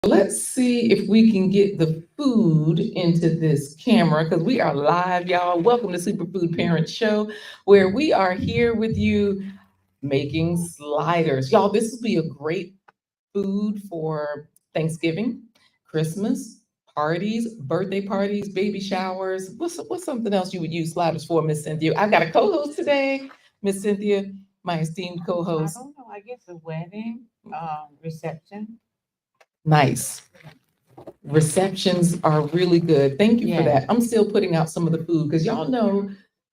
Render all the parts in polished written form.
Let's see if we can get the food into this camera because we are live, y'all. Welcome to Superfood Parent Show, where we are here with you making sliders. Y'all, this will be a great food for Thanksgiving, Christmas, parties, birthday parties, baby showers. What's something else you would use sliders for, Miss Cynthia? I've got a co-host today, Miss Cynthia, my esteemed I co-host. don't know. I guess a wedding, reception. Nice. Receptions are really good. Thank you for Yeah. that. I'm still putting out some of the food because y'all know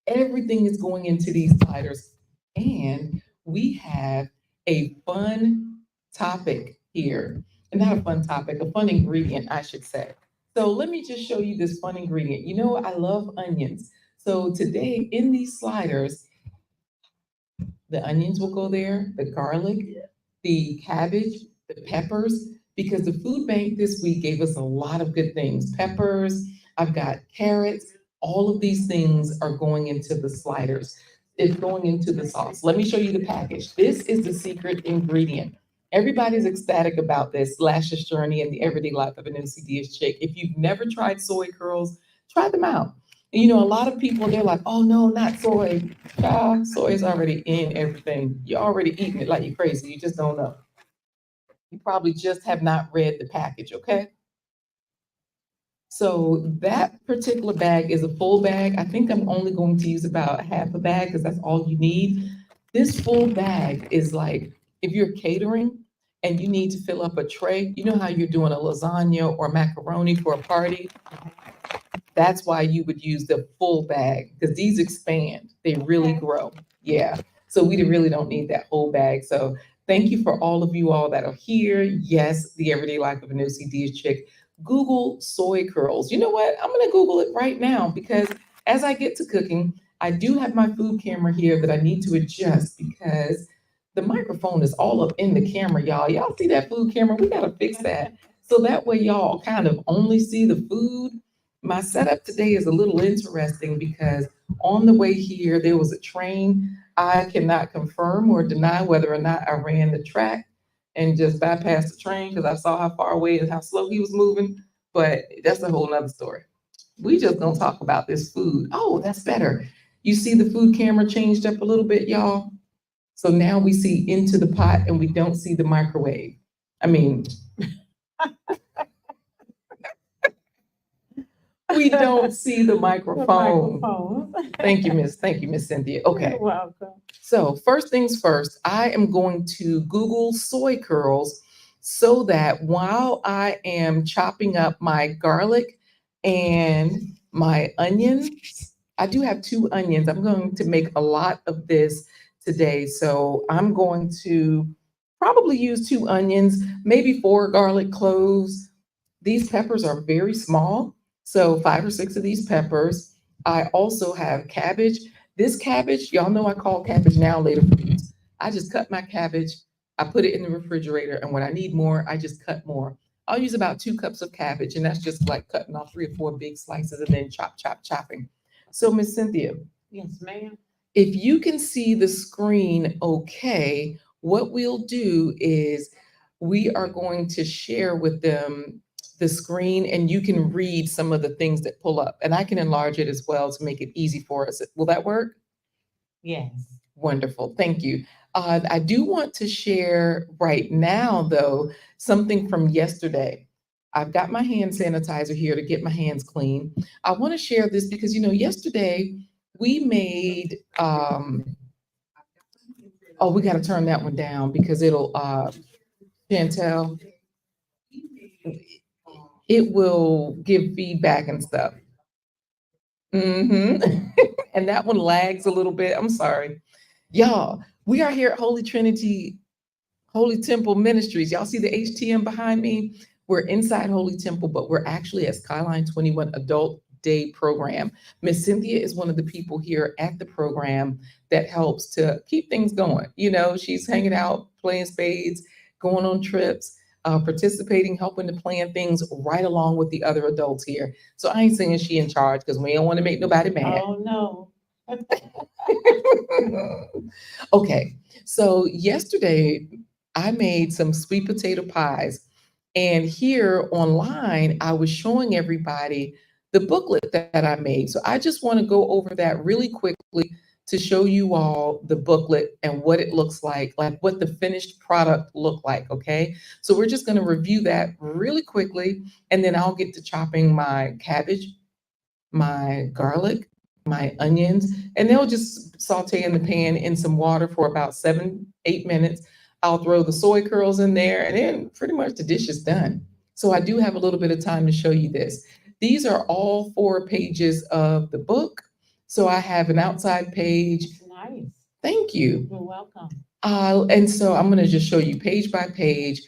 everything is going into these sliders. And we have a fun topic here. And not a fun topic, a fun ingredient, I should say. So let me just show you this fun ingredient. You know, I love onions. So today in these sliders, the onions will go there, the garlic, the cabbage, the peppers, because the food bank this week gave us a lot of good things. Peppers, I've got carrots, all of these things are going into the sliders. It's going into the sauce. Let me show you the package. This is the secret ingredient. Everybody's ecstatic about this Lashes Journey and the everyday life of an OCD chick. If you've never tried soy curls, try them out. You know, a lot of people, they're like, oh no, not soy. Soy is already in everything. You're already eating it like you're crazy. You just don't know. You probably just have not read the package, okay? So that particular bag is a full bag. I think I'm only going to use about half a bag because that's all you need. This full bag is like if you're catering and you need to fill up a tray, you know how you're doing a lasagna or macaroni for a party? That's why you would use the full bag because these expand. They really Okay. grow. Yeah. So we really don't need that whole bag. So thank you for all of you all that are here. Yes, the everyday life of an OCD chick. Google soy curls. You know what? I'm going to Google it right now because as I get to cooking, I do have my food camera here that I need to adjust because the microphone is all up in the camera, y'all. Y'all see that food camera? We got to fix that. So that way, y'all kind of only see the food. My setup today is a little interesting because on the way here, there was a train. I cannot confirm or deny whether or not I ran the track and just bypassed the train because I saw how far away and how slow he was moving. But that's a whole nother story. We just gonna talk about this food. Oh, that's better. You see the food camera changed up a little bit, y'all? So now we see into the pot and we don't see the microwave. I mean, we don't see the The microphone. microphone. Thank you, Miss Cynthia. You're Okay. welcome. So first things first, I am going to Google soy curls so that while I am chopping up my garlic and my onions, I do have two onions. I'm going to make a lot of this today. So I'm going to probably use two onions, maybe four garlic cloves. These peppers are very small, so five or six of these peppers. I also have cabbage. This cabbage, y'all know I call cabbage now later foods. I just cut my cabbage, I put it in the refrigerator, and when I need more, I just cut more. I'll use about 2 cups of cabbage, and that's just like cutting off 3 or 4 big slices and then chopping. So, Miss Cynthia, Yes, ma'am. if you can see the screen okay, what we'll do is we are going to share with them the screen and you can read some of the things that pull up. And I can enlarge it as well to make it easy for us. Will that work? Yes. Wonderful. Thank you. I do want to share right now, though, something from yesterday. I've got my hand sanitizer here to get my hands clean. I want to share this because, you know, yesterday we made, oh, we got to turn that one down because it'll, Chantel, it will give feedback and stuff. And that one lags a little bit. I'm sorry. Y'all, we are here at Holy Trinity Holy Temple Ministries. Y'all see the HTM behind me? We're inside Holy Temple, but we're actually at Skyline 21 Adult Day Program. Miss Cynthia is one of the people here at the program that helps to keep things going. You know, she's hanging out, playing spades, going on trips, participating, helping to plan things right along with the other adults here. So I ain't saying she in charge because we don't want to make nobody mad. Oh, no. Okay, so yesterday I made some sweet potato pies. And here online, I was showing everybody the booklet that I made. So I just want to go over that really quickly to show you all the booklet and what it looks like what the finished product looked like, okay? So we're just going to review that really quickly, and then I'll get to chopping my cabbage, my garlic, my onions, and they'll just saute in the pan in some water for about 7, 8 minutes. I'll throw the soy curls in there, and then pretty much the dish is done. So I do have a little bit of time to show you this. These are all 4 pages of the book. So I have an outside page. Nice. Thank you. You're welcome. And so I'm going to just show you page by page.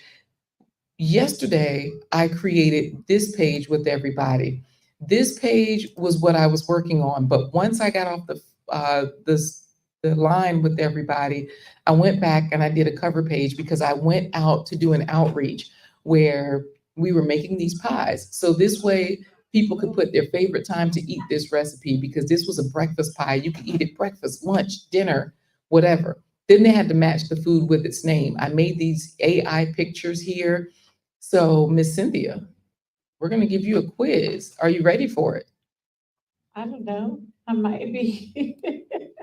Yesterday, I created this page with everybody. This page was what I was working on, but once I got off the line with everybody, I went back and I did a cover page because I went out to do an outreach where we were making these pies. So this way, people could put their favorite time to eat this recipe because this was a breakfast pie. You could eat it breakfast, lunch, dinner, whatever. Then they had to match the food with its name. I made these AI pictures here. So, Miss Cynthia, we're going to give you a quiz. Are you ready for it? I don't know. I might be.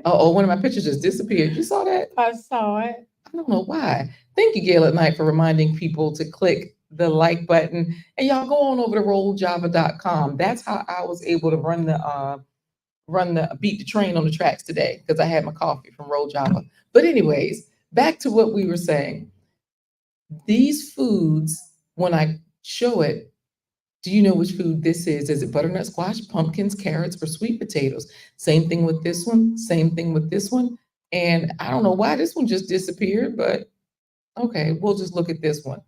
Oh, one of my pictures just disappeared. You saw that? I saw it. I don't know why. Thank you, Gail at Night, for reminding people to click the like button. And y'all go on over to rolljava.com. That's how I was able to beat the train on the tracks today because I had my coffee from Roll Java. But anyways, back to what we were saying. These foods, when I show it, do you know which food this is? Is it butternut squash, pumpkins, carrots, or sweet potatoes? Same thing with this one, same thing with this one. And I don't know why this one just disappeared, but okay, we'll just look at this one.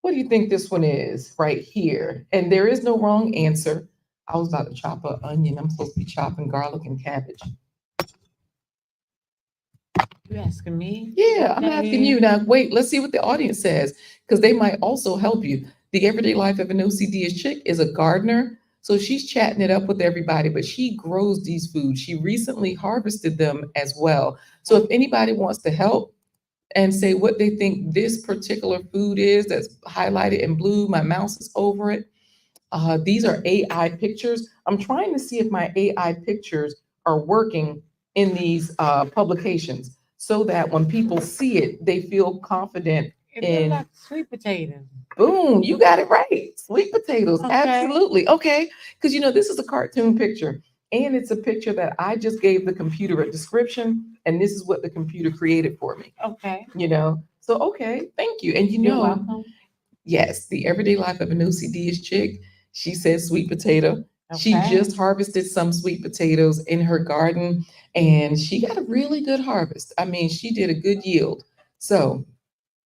What do you think this one is right here? And there is no wrong answer. I was about to chop an onion. I'm supposed to be chopping garlic and cabbage. You asking me? Yeah, I'm asking you now. Wait, let's see what the audience says because they might also help you. The Everyday Life of an OCD chick is a gardener, so she's chatting it up with everybody, but she grows these foods. She recently harvested them as well. So if anybody wants to help and say what they think this particular food is that's highlighted in blue, my mouse is over it. These are AI pictures. I'm trying to see if my AI pictures are working in these publications so that when people see it, they feel confident It in. looks like sweet potatoes. Boom, you got it right. Sweet potatoes, Okay. absolutely. Okay, because this is a cartoon picture and it's a picture that I just gave the computer a description and this is what the computer created for me. Okay. So okay, thank you. And You're welcome. yes, the Everyday Life of an OCD chick, she says sweet potato. She Okay. just harvested some sweet potatoes in her garden and she got a really good harvest. I mean, she did a good yield. So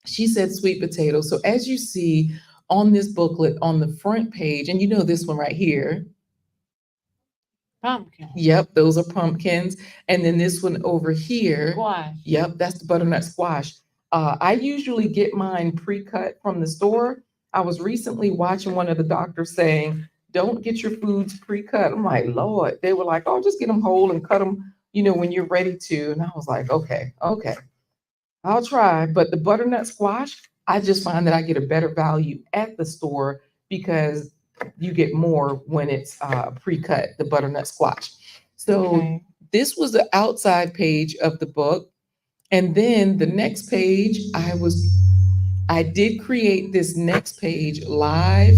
she said sweet potato. So as you see on this booklet on the front page, and this one right here. Pumpkin. Yep, those are pumpkins. And then this one over here. Squash. Yep, that's the butternut squash. I usually get mine pre-cut from the store. I was recently watching one of the doctors saying, don't get your foods pre-cut. I'm like, Lord, they were like, oh, just get them whole and cut them, when you're ready to. And I was like, okay, I'll try. But the butternut squash, I just find that I get a better value at the store because you get more when it's pre-cut, the butternut squash. So Okay. this was the outside page of the book. And then the next page, I did create this next page live.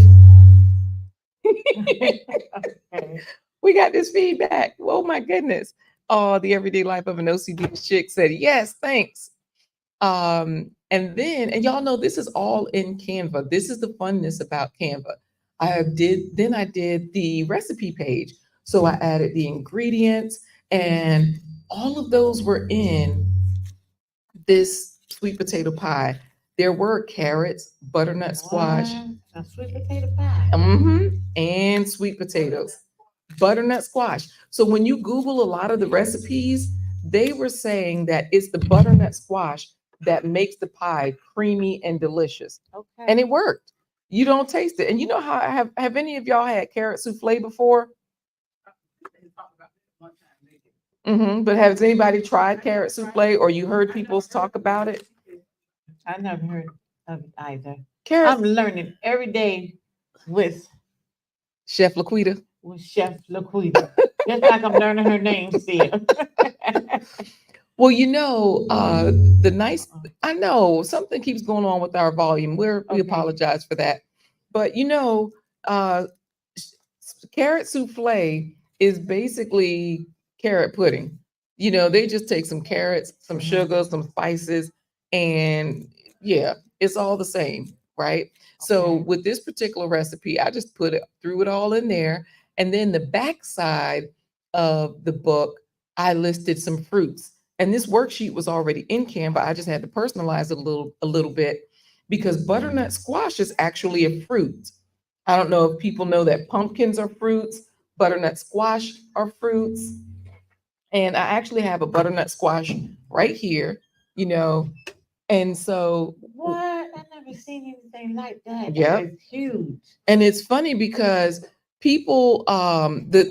Okay. We got this feedback. Oh my goodness. Oh, the Everyday Life of an OCD chick said, yes, thanks. And y'all know this is all in Canva. This is the funness about Canva. I did the recipe page. So I added the ingredients and all of those were in this sweet potato pie. There were carrots, butternut squash, What? A sweet potato pie. and sweet potatoes, butternut squash. So when you Google a lot of the recipes, they were saying that it's the butternut squash that makes the pie creamy and delicious. Okay. And it worked. You don't taste it. And you know how have any of y'all had carrot souffle before? But has anybody tried carrot souffle or you heard people talk about it? I never heard of it either. Carrots. I'm learning every day with Chef LaQuita. Chef LaQuita. Just like I'm learning her name still. Well, the nice, I know something keeps going on with our volume. We Okay. apologize for that. But uh, carrot souffle is basically carrot pudding. They just take some carrots, some sugar, some spices, and yeah, it's all the same, right? So Okay. with this particular recipe, I just threw it all in there. And then the backside of the book, I listed some fruits. And this worksheet was already in Canva. I just had to personalize it a little bit because butternut squash is actually a fruit. I don't know if people know that pumpkins are fruits, butternut squash are fruits. And I actually have a butternut squash right here, you know. And so, What? I never seen anything like that. yep. That is huge. And it's funny because people,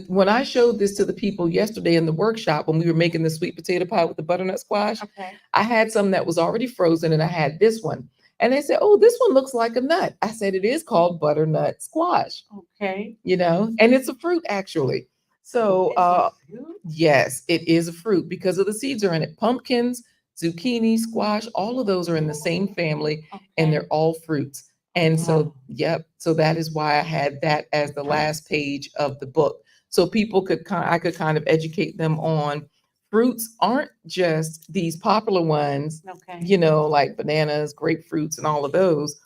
when I showed this to the people yesterday in the workshop when we were making the sweet potato pie with the butternut squash, Okay. I had some that was already frozen and I had this one. And they said, "Oh, this one looks like a nut." I said, "It is called butternut squash." Okay. And it's a fruit actually. So, It's a fruit? yes, it is a fruit because of the seeds are in it. Pumpkins, zucchini, squash, all of those are in the same family and Okay. they're all fruits. And so, Wow. yep, so that is why I had that as the last page of the book. So people I could kind of educate them on fruits aren't just these popular ones, Okay. like bananas, grapefruits, and all of those.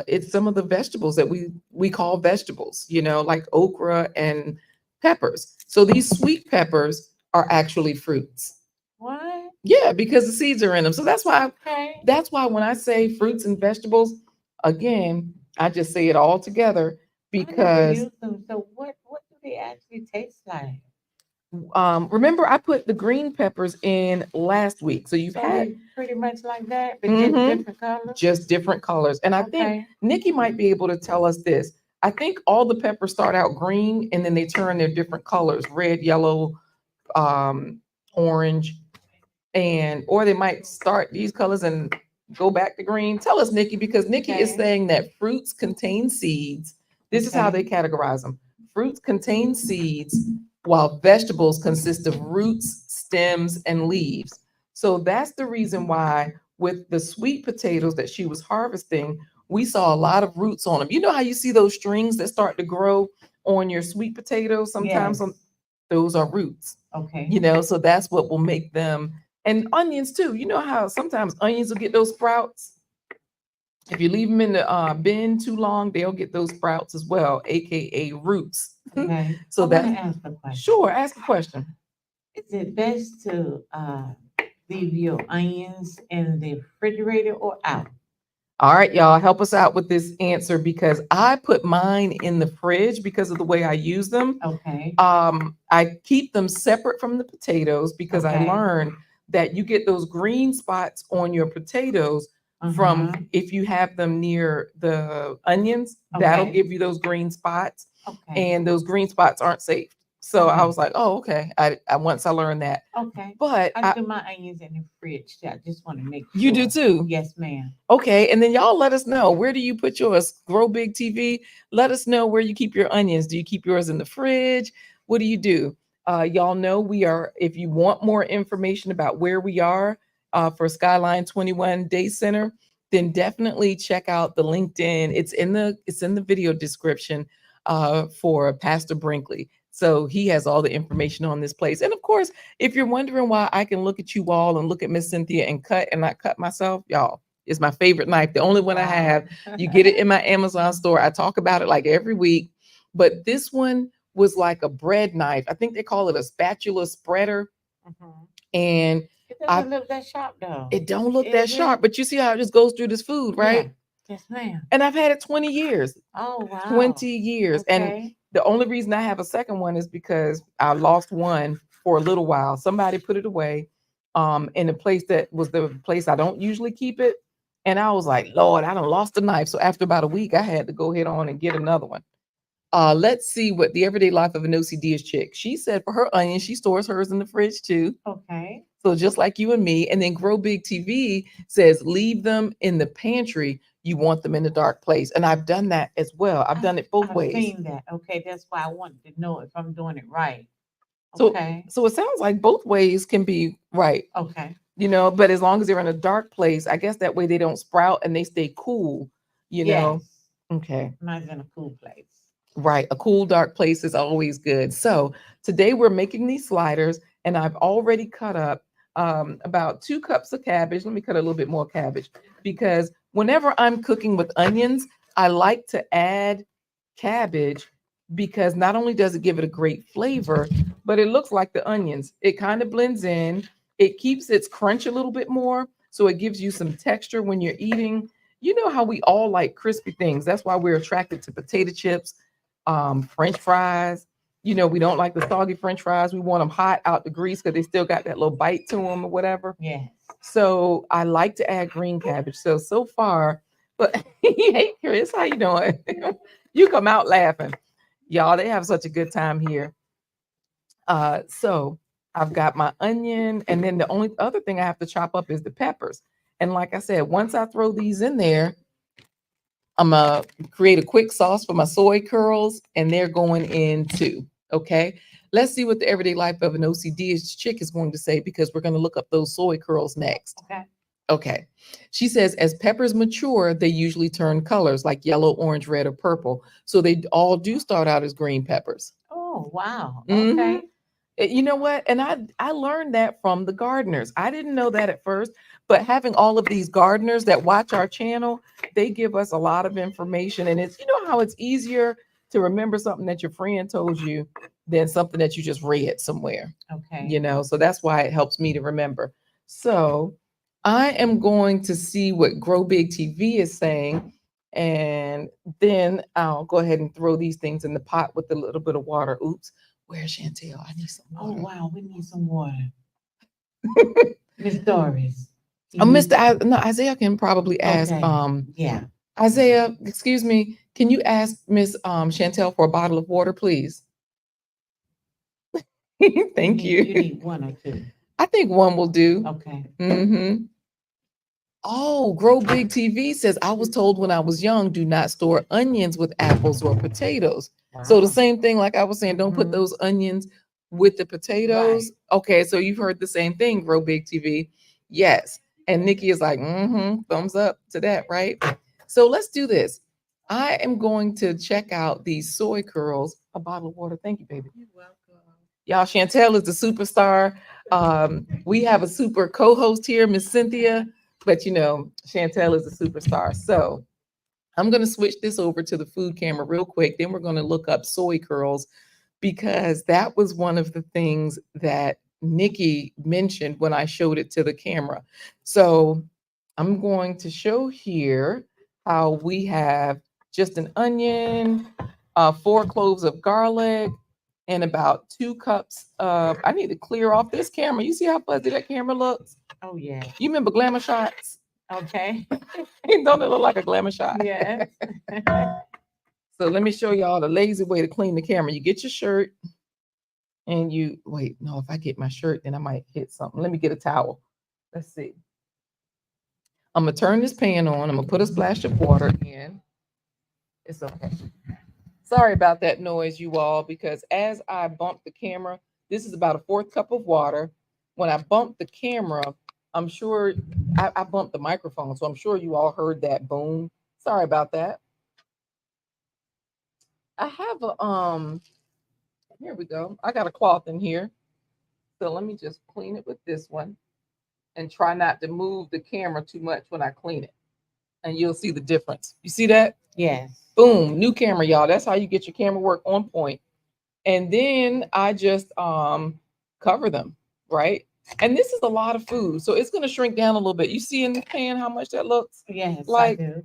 It's some of the vegetables that we call vegetables, like okra and peppers. So these sweet peppers are actually fruits. What? Yeah, because the seeds are in them. So Okay. that's why when I say fruits and vegetables, again, I just say it all together I never because used them. So what do they actually taste like? remember I put the green peppers in last week. So you've So had they pretty much like that, but just Mhm. different colors? just different colors. And I think Okay. Nikki might be able to tell us this. I think all the peppers start out green and then they turn their different colors, red, yellow, orange, and or they might start these colors and go back to green. Tell us, Nikki, because Nikki is Okay. saying that fruits contain seeds. This is how they Okay. categorize them. Fruits contain seeds, while vegetables consist of roots, stems, and leaves. So that's the reason why with the sweet potatoes that she was harvesting, we saw a lot of roots on them. You know how you see those strings that start to grow on your sweet potatoes sometimes Yes. those are roots, Okay. so that's what will make them. And onions too. You know how sometimes onions will get those sprouts? If you leave them in the bin too long, they'll get those sprouts as well, aka roots. Okay. So I want that's to ask a question. sure. Ask a question. Is it best to leave your onions in the refrigerator or out? All right, y'all, help us out with this answer because I put mine in the fridge because of the way I use them. Okay. I keep them separate from the potatoes because I Okay. learned that you get those green spots on your potatoes Uh-huh. from if you have them near the onions, that'll Okay. give you those green spots, Okay. and those green spots aren't safe. So I Okay. was like, oh, okay. I once I learned that, Okay. but I do my onions in the fridge. I just want to make sure. you do too. Yes, ma'am. Okay, and then y'all let us know, where do you put yours? Grow Big TV. Let us know where you keep your onions. Do you keep yours in the fridge? What do you do? Y'all know we are. If you want more information about where we are for Skyline 21 Day Center, then definitely check out the LinkedIn. It's in the video description for Pastor Brinkley. So he has all the information on this place. And of course, if you're wondering why I can look at you all and look at Miss Cynthia and cut and not cut myself, y'all, it's my favorite knife. The only one I have. You get it in my Amazon store. I talk about it like every week. But this one was like a bread knife. I think they call it a spatula spreader. Mhm. And It I doesn't look that sharp though. it don't look that Is sharp, it? but you see how it just goes through this food, Yeah. right? Yes, ma'am. And I've had it 20 years. Oh wow. 20 years. And Okay. the only reason I have a second one is because I lost one for a little while. Somebody put it away in a place that was the place I don't usually keep it. And I was like, Lord, I done lost the knife. So after about a week, I had to go ahead on and get another one. Let's see what the everyday life of an OCD chick. She said for her onions, she stores hers in the fridge too. Okay. So just like you and me. And then Grow Big TV says leave them in the pantry. you want them in a dark place. And I've done that as well. I've done it both I've ways. seen that. Okay, that's why I wanted to know if I'm doing it right. So, Okay. so it sounds like both ways can be right, Okay. but as long as they're in a dark place, I guess that way they don't sprout and they stay cool, you know. Yes. Okay. Mine's in a cool place. Right. A cool, dark place is always good. So today we're making these sliders, and I've already cut up about 2 cups of cabbage. Let me cut a little bit more cabbage because whenever I'm cooking with onions, I like to add cabbage because not only does it give it a great flavor, but it looks like the onions. It kind of blends in. It keeps its crunch a little bit more. So it gives you some texture when you're eating. You know how we all like crispy things. That's why we're attracted to potato chips, French fries. We don't like the soggy French fries. We want them hot out the grease because they still got that little bite to them or whatever. Yes. So I like to add green cabbage. So far, but hey, Chris, how you doing? You come out laughing, y'all. They have such a good time here. So I've got my onion, and then the only other thing I have to chop up is the peppers. And like I said, once I throw these in there, I'm gonna create a quick sauce for my soy curls, and they're going in too. Okay. Let's see what the everyday life of an OCD chick is going to say because we're going to look up those soy curls next. Okay. Okay. She says, as peppers mature, they usually turn colors like yellow, orange, red, or purple. So they all do start out as green peppers. Oh, wow. Mhm. Okay. You know what? And I learned that from the gardeners. I didn't know that at first, but having all of these gardeners that watch our channel, they give us a lot of information. And it's, how it's easier to remember something that your friend told you than something that you just read somewhere. Okay. So that's why it helps me to remember. So I am going to see what Grow Big TV is saying. And then I'll go ahead and throw these things in the pot with a little bit of water. Oops. Where's Chantel? I need some Oh, water. wow. We need some water. Miss Doris. No, Isaiah can probably ask. Okay. Yeah. Isaiah, excuse me, can you ask Miss Chantel for a bottle of water, please? Thank you. You need one or two. I think one will do. Okay. Mm-hmm. Oh, Grow Big TV says, I was told when I was young, do not store onions with apples or potatoes. So the Wow. same thing, like I was saying, don't put Mhm. those onions with the potatoes. Okay, so you've heard the same thing, Grow Big TV. Yes. And Nikki is like, thumbs up to that, right? So let's do this. I am going to check out these soy curls. A bottle of water. Thank you, baby. You're welcome. Y'all, Chantel is the superstar. We have a super co-host here, Miss Cynthia, but Chantel is the superstar. So I'm going to switch this over to the food camera real quick. Then we're going to look up soy curls because that was one of the things that Nikki mentioned when I showed it to the camera. So I'm going to show here how we have just an onion, 4 cloves of garlic, and about 2 cups of, I need to clear off this camera. You see how fuzzy that camera looks? Oh, yeah. You remember glamour shots? Okay. Don't it look like a glamour shot? Yes. So let me show y'all the lazy way to clean the camera. You get your shirt and wait, no, if I get my shirt, then I might hit something. Let me get a towel. Let's see. I'm gonna turn this pan on. I'm gonna put a splash of water in. It's okay. Sorry about that noise, you all, because as I bumped the camera, this is about a 4th cup of water. When I bumped the camera, I'm sure I bumped the microphone, so I'm sure you all heard that boom. Sorry about that. I have here we go. I got a cloth in here. So let me just clean it with this one and try not to move the camera too much when I clean it. And you'll see the difference. You see that? Yes. Boom, new camera, y'all. That's how you get your camera work on point. And then I just cover them, right? And this is a lot of food, so it's going to shrink down a little bit. You see in the pan how much that looks? Yes, Like, I do.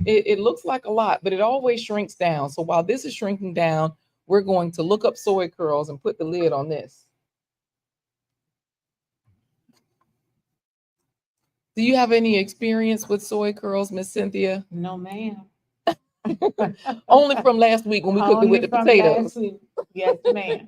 it looks like a lot, but it always shrinks down. So while this is shrinking down, we're going to look up soy curls and put the lid on this. Do you have any experience with soy curls, Miss Cynthia? No, ma'am. Only from last week when we cooked it with the potatoes. Yes, ma'am.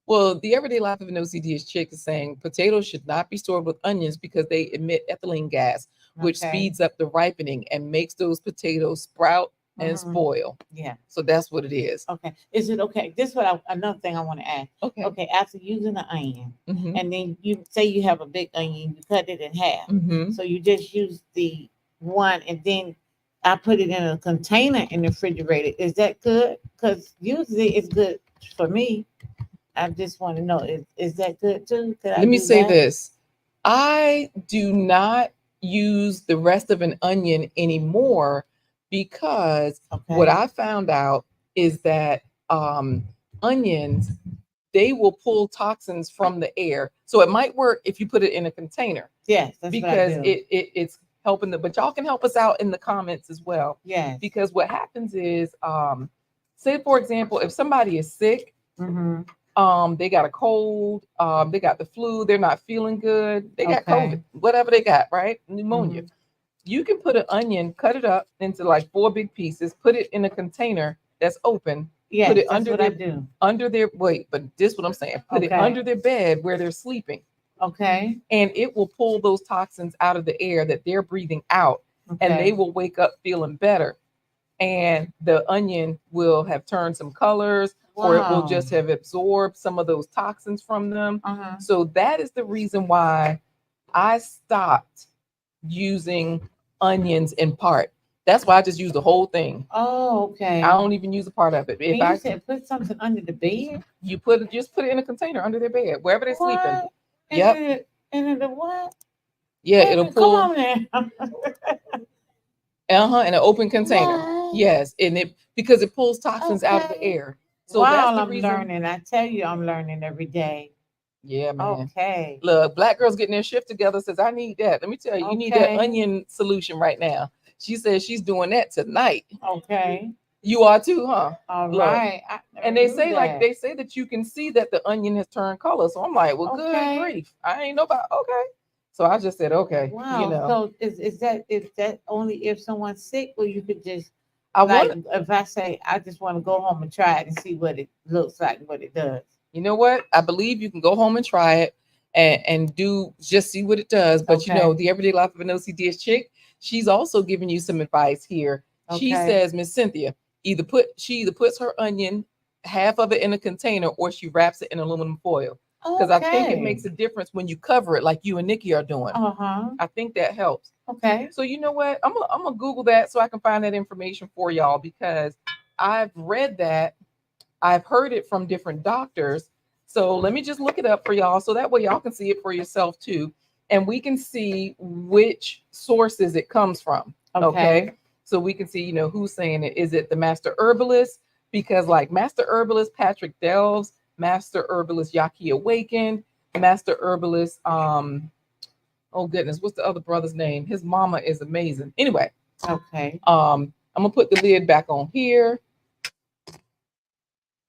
Well, the everyday life of an OCD chick is saying potatoes should not be stored with onions because they emit ethylene gas, which Okay. speeds up the ripening and makes those potatoes sprout and Mhm. spoil. Yeah. So that's what it is. Okay. Is it okay? This is what another thing I want to ask. Okay. Okay. After using the onion, Mm-hmm. and then you say you have a big onion, you cut it in half. Mm-hmm. So you just use the one, and then I put it in a container in the refrigerator. Is that good? Because usually it's good for me. I just want to know, is that good too? Could I Let me do say that? this. I do not use the rest of an onion anymore because what Okay. I found out is that onions, they will pull toxins from the air. So it might work if you put it in a container Yes, that's what I because do. it's helping but y'all can help us out in the comments as well. Yes. Because what happens is say for example, if somebody is sick, Mm-hmm. they got a cold, they got the flu, they're not feeling good, they got Okay. COVID, whatever they got, right? Pneumonia. Mhm. You can put an onion, cut it up into like 4 big pieces, put it in a container that's open, Yes, put it that's what I do. under their wait, but this what I'm saying. Put it Okay. under their bed where they're sleeping, Okay. and it will pull those toxins out of the air that they're breathing out, and they Okay. will wake up feeling better. And the onion will have turned some colors, or it will Wow. just have absorbed some of those toxins from them. Uh-huh. So that is the reason why I stopped using onions in part. That's why I just use the whole thing. Oh, okay. I don't even use a part of it. If And you I said put something under the bed? you just put it in a container under their bed, wherever they're sleeping. What? Yep. And the what? Yeah, Wait a it'll minute, come pull. on now. In an open container. What? Yes, and it because it pulls toxins out of the Okay. air. So that's Wow, the I'm reason. learning. I tell you, I'm learning every day. Yeah, man. Okay. Look, black girls getting their shift together says, I need that. Let me tell you, you need that Okay. onion solution right now. She says she's doing that tonight. Okay. You are too, huh? All Look. right. I never And they knew say that. they say that you can see that the onion has turned color. So I'm like, well, good Okay. grief. I ain't know about okay. So I just said, okay, Wow. So is that only if someone's sick, or you could just I like want if I say I just want to go home and try it and see what it looks like and what it does. you know what? I believe you can go home and try it and do just see what it does. But you know, Okay. the everyday life of an OCD chick, she's also giving you some advice here. She Okay. says, Miss Cynthia, she either puts her onion, half of it in a container, or she wraps it in aluminum foil. Because I think it Okay. makes a difference when you cover it like you and Nikki are doing. Uh-huh. I think that helps. Okay. So you know what? I'm gonna Google that so I can find that information for y'all because I've read that, I've heard it from different doctors. So let me just look it up for y'all so that way y'all can see it for yourself too. And we can see which sources it comes from. Okay. So we can see, you know, who's saying it. Is it the master herbalist? Because like master herbalist Patrick Delves, master herbalist Yaki Awakened, master herbalist, oh goodness, what's the other brother's name? His mama is amazing. Anyway, Okay. I'm gonna put the lid back on here.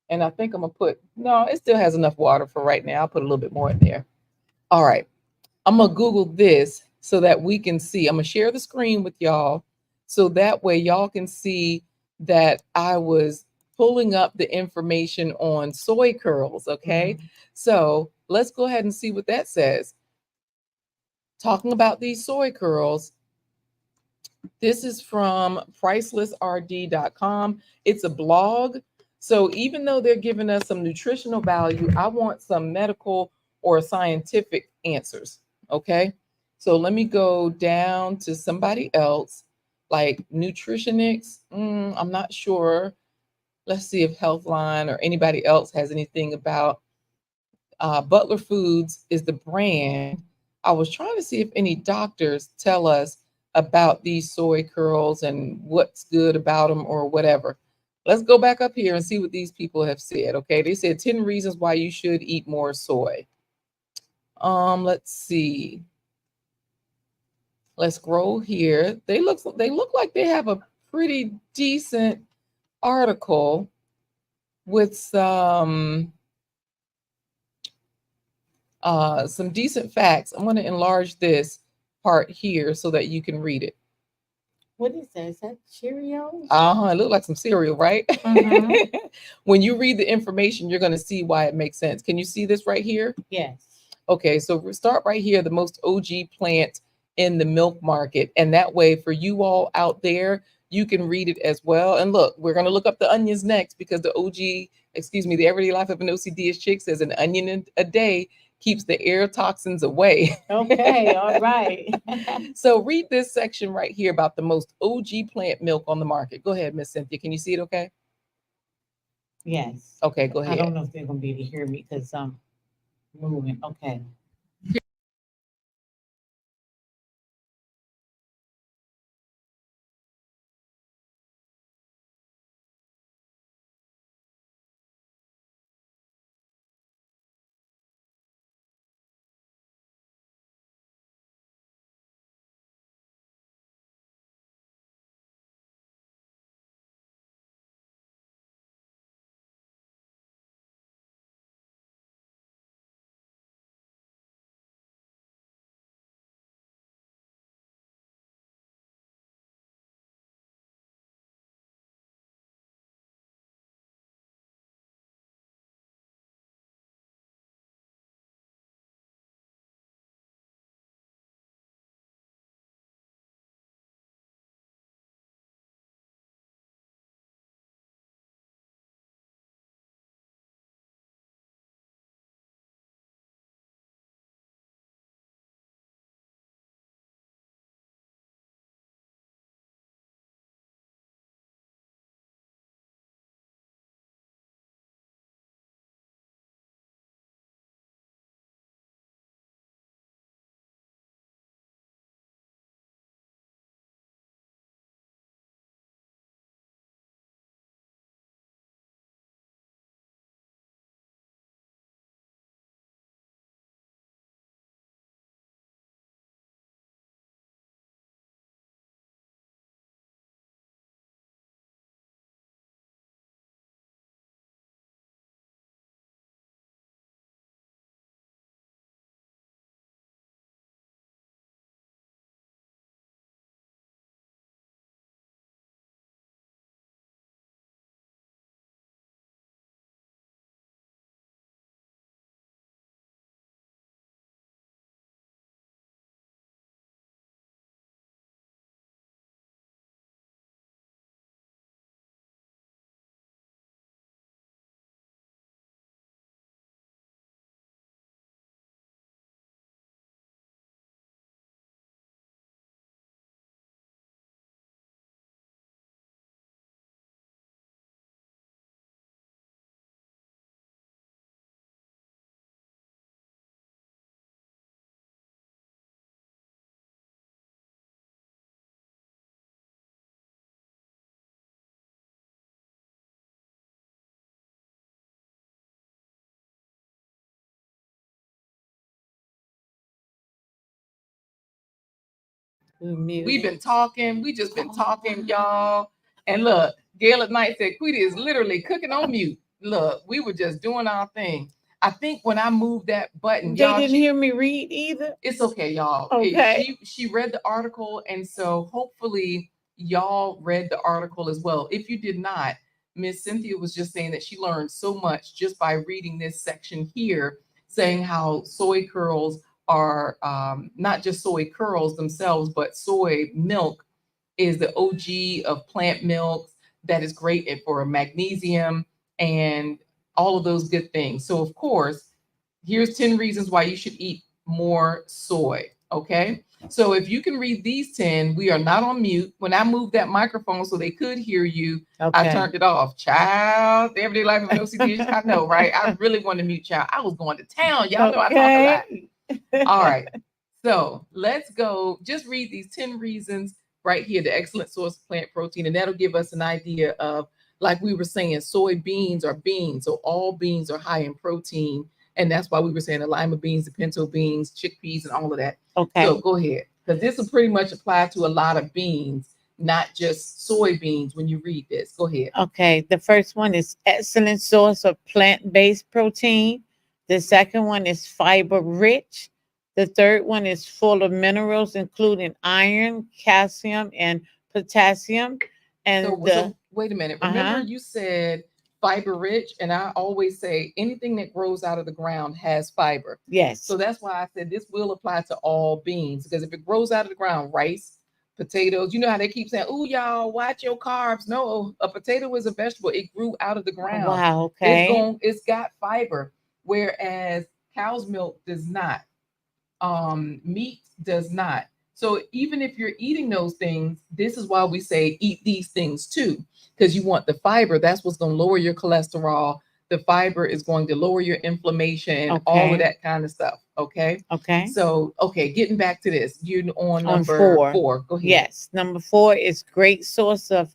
And I think I'm gonna put, no, it still has enough water for right now. I'll put a little bit more in there. All right. I'm gonna Google this so that we can see. I'm gonna share the screen with y'all so that way y'all can see that I was pulling up the information on soy curls. Okay. Mhm. So let's go ahead and see what that says. Talking about these soy curls, this is from pricelessrd.com. It's a blog. So even though they're giving us some nutritional value, I want some medical or scientific answers. Okay. So let me go down to somebody else, like Nutritionics. I'm not sure. Let's see if Healthline or anybody else has anything about Butler Foods is the brand. I was trying to see if any doctors tell us about these soy curls and what's good about them or whatever. Let's go back up here and see what these people have said. Okay, they said 10 reasons why you should eat more soy. Let's see. Let's scroll here. They look like they have a pretty decent article with some decent facts. I'm going to enlarge this part here so that you can read it. What is that? Is that Cheerios? It looked like some cereal, right? Mhm. When you read the information, you're going to see why it makes sense. Can you see this right here? Yes. Okay, so we start right here. The most OG plant in the milk market. And that way, for you all out there, you can read it as well. And look, we're going to look up the onions next because the Everyday Life of an OCD chick says an onion a day keeps the air toxins away. Okay, all right. So read this section right here about the most OG plant milk on the market. Go ahead, Miss Cynthia. Can you see it okay? Yes. Okay, go I ahead. don't know if they're gonna be able to hear me because I'm moving. Okay. We've been talking. We just been talking, y'all. And look, Gail at night said Quita is literally cooking on mute. Look, we were just doing our thing. I think when I moved that button, They y'all, didn't hear me read either. it's okay, y'all. Okay. She read the article, and so hopefully y'all read the article as well. If you did not, Miss Cynthia was just saying that she learned so much just by reading this section here, saying how soy curls are not just soy curls themselves, but soy milk is the OG of plant milks that is great for magnesium and all of those good things. So, of course, here's 10 reasons why you should eat more soy. Okay. So, if you can read these 10, we are not on mute. When I moved that microphone so they could hear you, I turned it off. Child, the everyday life of an OCD. I know, right? I really wanted to mute child. I was going to town. Y'all know I talk a lot. All right. So let's go. Just read these 10 reasons right here, the excellent source of plant protein, and that'll give us an idea of, like we were saying, soybeans are beans. So all beans are high in protein. And that's why we were saying the lima beans, the pinto beans, chickpeas, and all of that. Okay. So go ahead, because this will pretty much apply to a lot of beans, not just soybeans when you read this. Go ahead. Okay. The first one is excellent source of plant-based protein. The second one is fiber rich. The third one is full of minerals, including iron, calcium, and potassium. And So wait a minute. Remember, you said fiber rich. And I always say anything that grows out of the ground has fiber. Yes. So that's why I said this will apply to all beans, because if it grows out of the ground, rice, potatoes, you know how they keep saying, "Oh, y'all, watch your carbs." No, a potato is a vegetable. It grew out of the ground. Wow. Okay. It's got fiber, whereas cow's milk does not. Meat does not. So even if you're eating those things, this is why we say eat these things too, because you want the fiber. That's what's going to lower your cholesterol. The fiber is going to lower your inflammation, all of Okay. that kind of stuff. Okay. Okay. So, okay, getting back to this, you're on On number 4. 4. Go ahead. Yes. Number 4 is great source of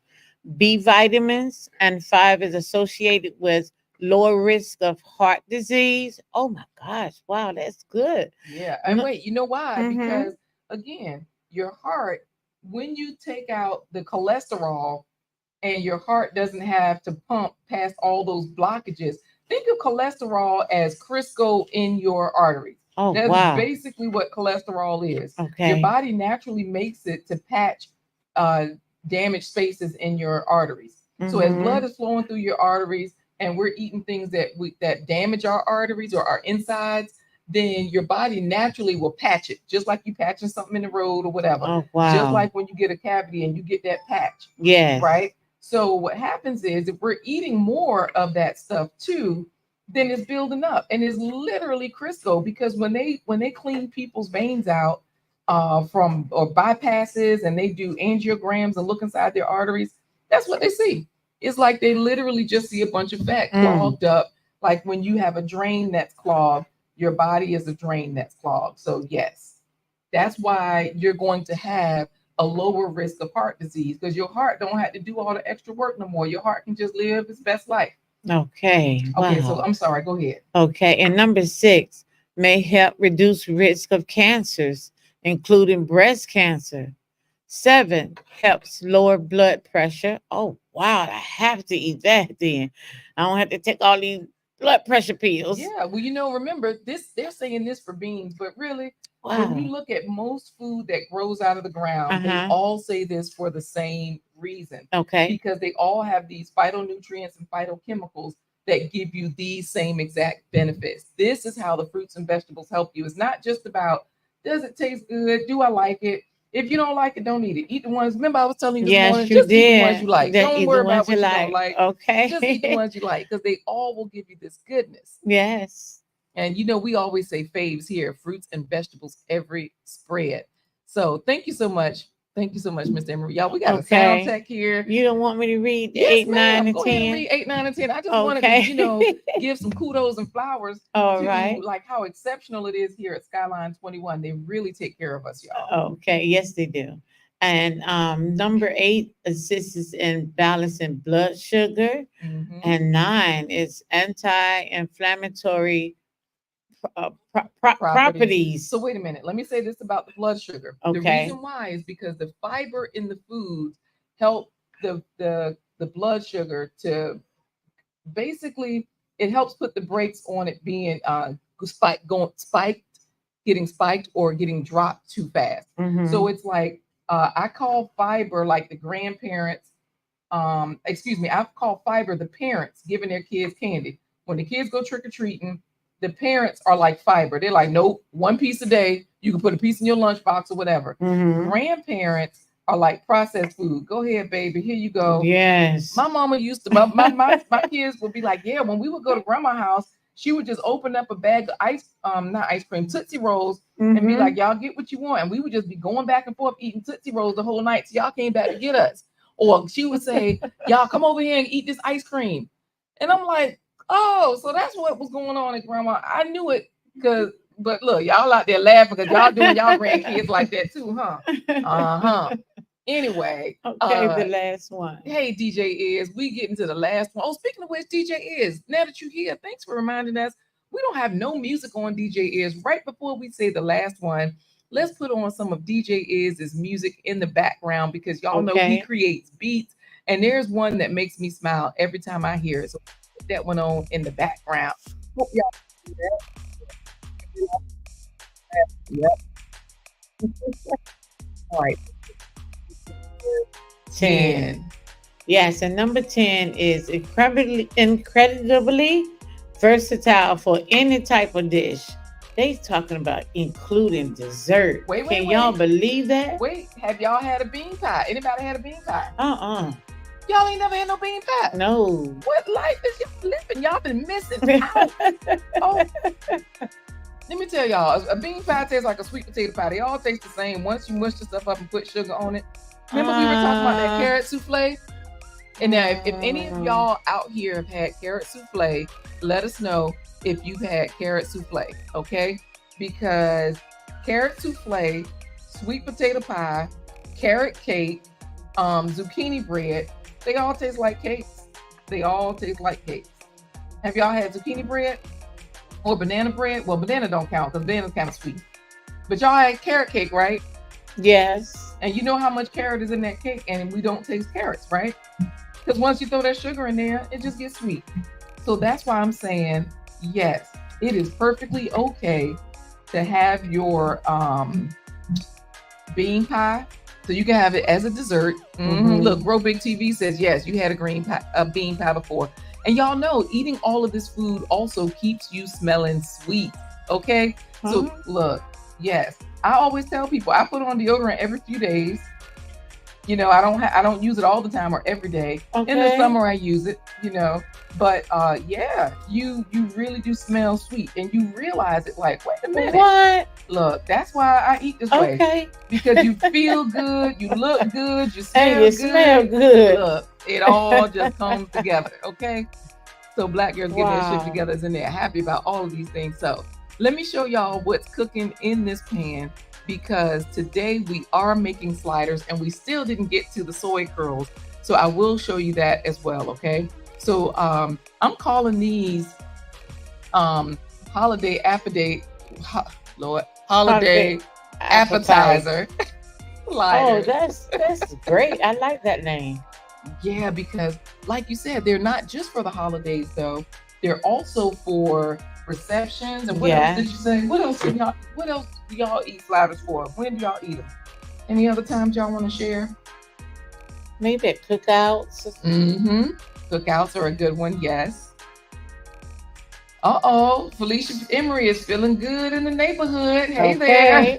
B vitamins, and 5 is associated with lower risk of heart disease. Oh my gosh. Wow, that's good. Yeah. And wait, you know why? Mm-hmm. Because again, your heart, when you take out the cholesterol and your heart doesn't have to pump past all those blockages, think of cholesterol as Crisco in your arteries. Oh, That's wow. basically what cholesterol is. Your Okay. body naturally makes it to patch uh, damaged spaces in your arteries. So as blood Mm-hmm. is flowing through your arteries and we're eating things that damage our arteries or our insides, then your body naturally will patch it, just like you patching something in the road or whatever. Oh, Just wow. like when you get a cavity and you get that patch, Yes. right? So what happens is if we're eating more of that stuff too, then it's building up and it's literally Crisco, because when they clean people's veins out from or bypasses and they do angiograms and look inside their arteries, that's what they see. It's like they literally just see a bunch of fat clogged up. Like when you have a drain that's clogged, your body is a drain that's clogged. So yes, that's why you're going to have a lower risk of heart disease, because your heart don't have to do all the extra work no more. Your heart can just live its best life. Okay. Okay, so Wow. I'm sorry, go ahead. Okay. And number 6 may help reduce risk of cancers, including breast cancer. 7 helps lower blood pressure. Oh, wow. I have to eat that then. I don't have to take all these blood pressure pills. Yeah, well, remember this, they're saying this for beans, but really, when you Wow. look at most food that grows out of the ground, they Uh-huh. all say this for the same reason, Okay. because they all have these phytonutrients and phytochemicals that give you these same exact benefits. This is how the fruits and vegetables help you. It's not just about, does it taste good? Do I like it? If you don't like it, don't eat it. Eat the ones. Remember, I was telling you this Yes, morning, you just eat the ones you did. like. That Don't eat worry the about ones you what you don't like. like. Just eat the Okay. ones you like, because they all will give you this goodness. Yes. And we always say faves here, fruits and vegetables every spread. So thank you so much. Thank you so much, Mr. Emery. Y'all, we got a sound Okay. tech here. You don't want me to read the Yes, 8, 9, ma'am. and Go ahead and 10? read 8, 9, and 10. I just wanted to, Okay. give some kudos and flowers All to right. like how exceptional it is here at Skyline 21. They really take care of us, y'all. Okay. Yes, they do. And number 8 assists in balancing blood sugar, Mhm. and 9 is anti-inflammatory properties. So wait a minute. Let me say this about the blood sugar. The Okay. reason why is because the fiber in the foods help the blood sugar to basically, it helps put the brakes on it being getting spiked or getting dropped too fast. Mm-hmm. So it's like I call fiber like the grandparents. Excuse me, I call fiber the parents giving their kids candy. When the kids go trick or treating, the parents are like fiber. They're like, nope, one piece a day. You can put a piece in your lunchbox or whatever. Mm-hmm. Grandparents are like processed food. Go ahead, baby. Here you go. Yes. My mama used to, my kids would be like, yeah, when we would go to grandma's house, she would just open up a bag of not ice cream, Tootsie Rolls, and be Mm-hmm. like, y'all get what you want. And we would just be going back and forth eating Tootsie Rolls the whole night. So y'all came back to get us. Or she would say, y'all come over here and eat this ice cream. And I'm like, oh, so that's what was going on at grandma. I knew it but look, y'all out there laughing because y'all doing y'all grandkids like that too, huh? Uh-huh. Anyway, Okay, the last one. hey, DJ Is, we getting to the last one. Oh, speaking of which, DJ Is, now that you're here, thanks for reminding us. We don't have no music on DJ Is. Right before we say the last one, let's put on some of DJ Iz's music in the background, because y'all know he creates beats, and there's one that makes me smile every time I hear it. So put that one on in the background. Hope y'all do that. Yep. All right. 10, Yes, and number 10 is incredibly versatile for any type of dish. They talking about including dessert. Wait, Can y'all believe that? Wait, have y'all had a bean pie? Anybody had a bean pie? Uh-uh. Y'all ain't never had no bean pie. No. What life is y'all living? Y'all been missing out. Oh, let me tell y'all, a bean pie tastes like a sweet potato pie. They all taste the same once you mush the stuff up and put sugar on it. Remember we were talking about that carrot souffle? And now, if any of y'all out here have had carrot souffle, let us know if you've had carrot souffle, okay? Because carrot souffle, sweet potato pie, carrot cake, zucchini bread, they all taste like cakes. They all taste like cakes. Have y'all had zucchini bread or banana bread? Well, banana don't count because banana's kind of sweet. But y'all had carrot cake, right? Yes. And you know how much carrot is in that cake, and we don't taste carrots, right? Because once you throw that sugar in there, it just gets sweet. So that's why I'm saying, yes, it is perfectly okay to have your bean pie. So you can have it as a dessert. Look, Grow Big TV says, yes, you had a bean pie before. And y'all know, eating all of this food also keeps you smelling sweet, okay? So look, yes, I always tell people, I put on deodorant every few days. You know, I don't use it all the time or every day. Okay. In the summer I use it, you know. But yeah, you really do smell sweet, and you realize it like, wait a minute. What? Look, that's why I eat this way. Okay. Because you feel good, you look good, you smell And you good. smell good. Look, it all just comes together, okay? So Black Girls Getting Their Shit Together is in there. Happy about all of these things. So let me show y'all what's cooking in this pan, because today we are making sliders and we still didn't get to the soy curls. So I will show you that as well, okay? So I'm calling these holiday appetizer sliders. Oh, that's great. I like that name. Yeah, because like you said, they're not just for the holidays though. They're also for receptions. And what else did you say? What else do y'all eat sliders for? When do y'all eat them? Any other times y'all want to share? Maybe at cookouts. Cookouts are a good one, yes. Felicia Emery is feeling good in the neighborhood. Hey there.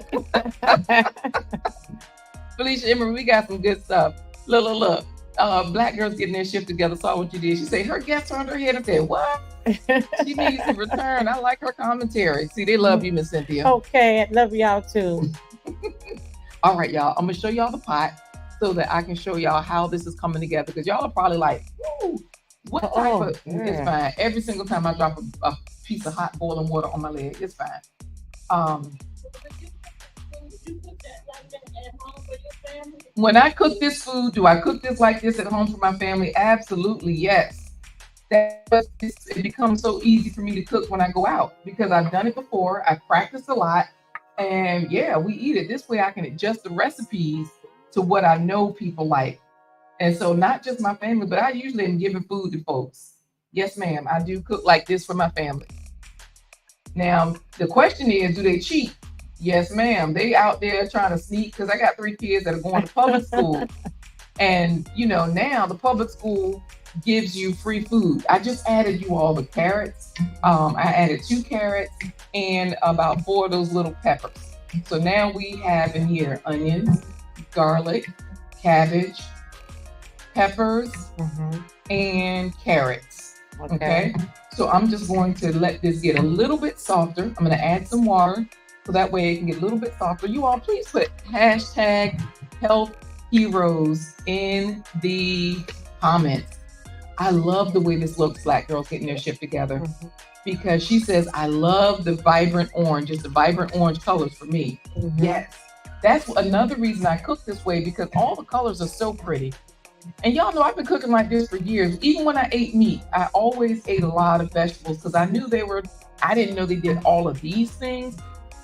Felicia Emery, we got some good stuff. Look. Black Girls Getting Their Shift Together saw what you did. She said her guest turned her head and said, what? She needs to return. I like her commentary. See, they love you, Miss Cynthia. Okay, I love y'all too. All right, y'all. I'm gonna show y'all the pot so that I can show y'all how this is coming together. Because y'all are probably like, ooh, what type of it's fine. Every single time I drop a piece of hot boiling water on my leg, it's fine. When I cook this food, do I cook this like this at home for my family? Absolutely, yes. It becomes so easy for me to cook when I go out because I've done it before. I've practiced a lot, and yeah, we eat it. This way I can adjust the recipes to what I know people like. And so not just my family, but I usually am giving food to folks. Yes, ma'am, I do cook like this for my family. Now, the question is, do they cheat? Yes, ma'am. They out there trying to sneak, because I got 3 kids that are going to public school. And, you know, now the public school gives you free food. I just added you all the carrots. I added 2 carrots and about 4 of those little peppers. So now we have in here onions, garlic, cabbage, peppers, and carrots. Okay. So I'm just going to let this get a little bit softer. I'm going to add some water so that way it can get a little bit softer. You all please put hashtag health heroes in the comments. I love the way this looks, Black Girls Getting Their Shit Together, because she says, I love the vibrant orange. It's the vibrant orange colors for me. Yes. That's another reason I cook this way, because all the colors are so pretty. And y'all know I've been cooking like this for years. Even when I ate meat, I always ate a lot of vegetables because I knew I didn't know they did all of these things,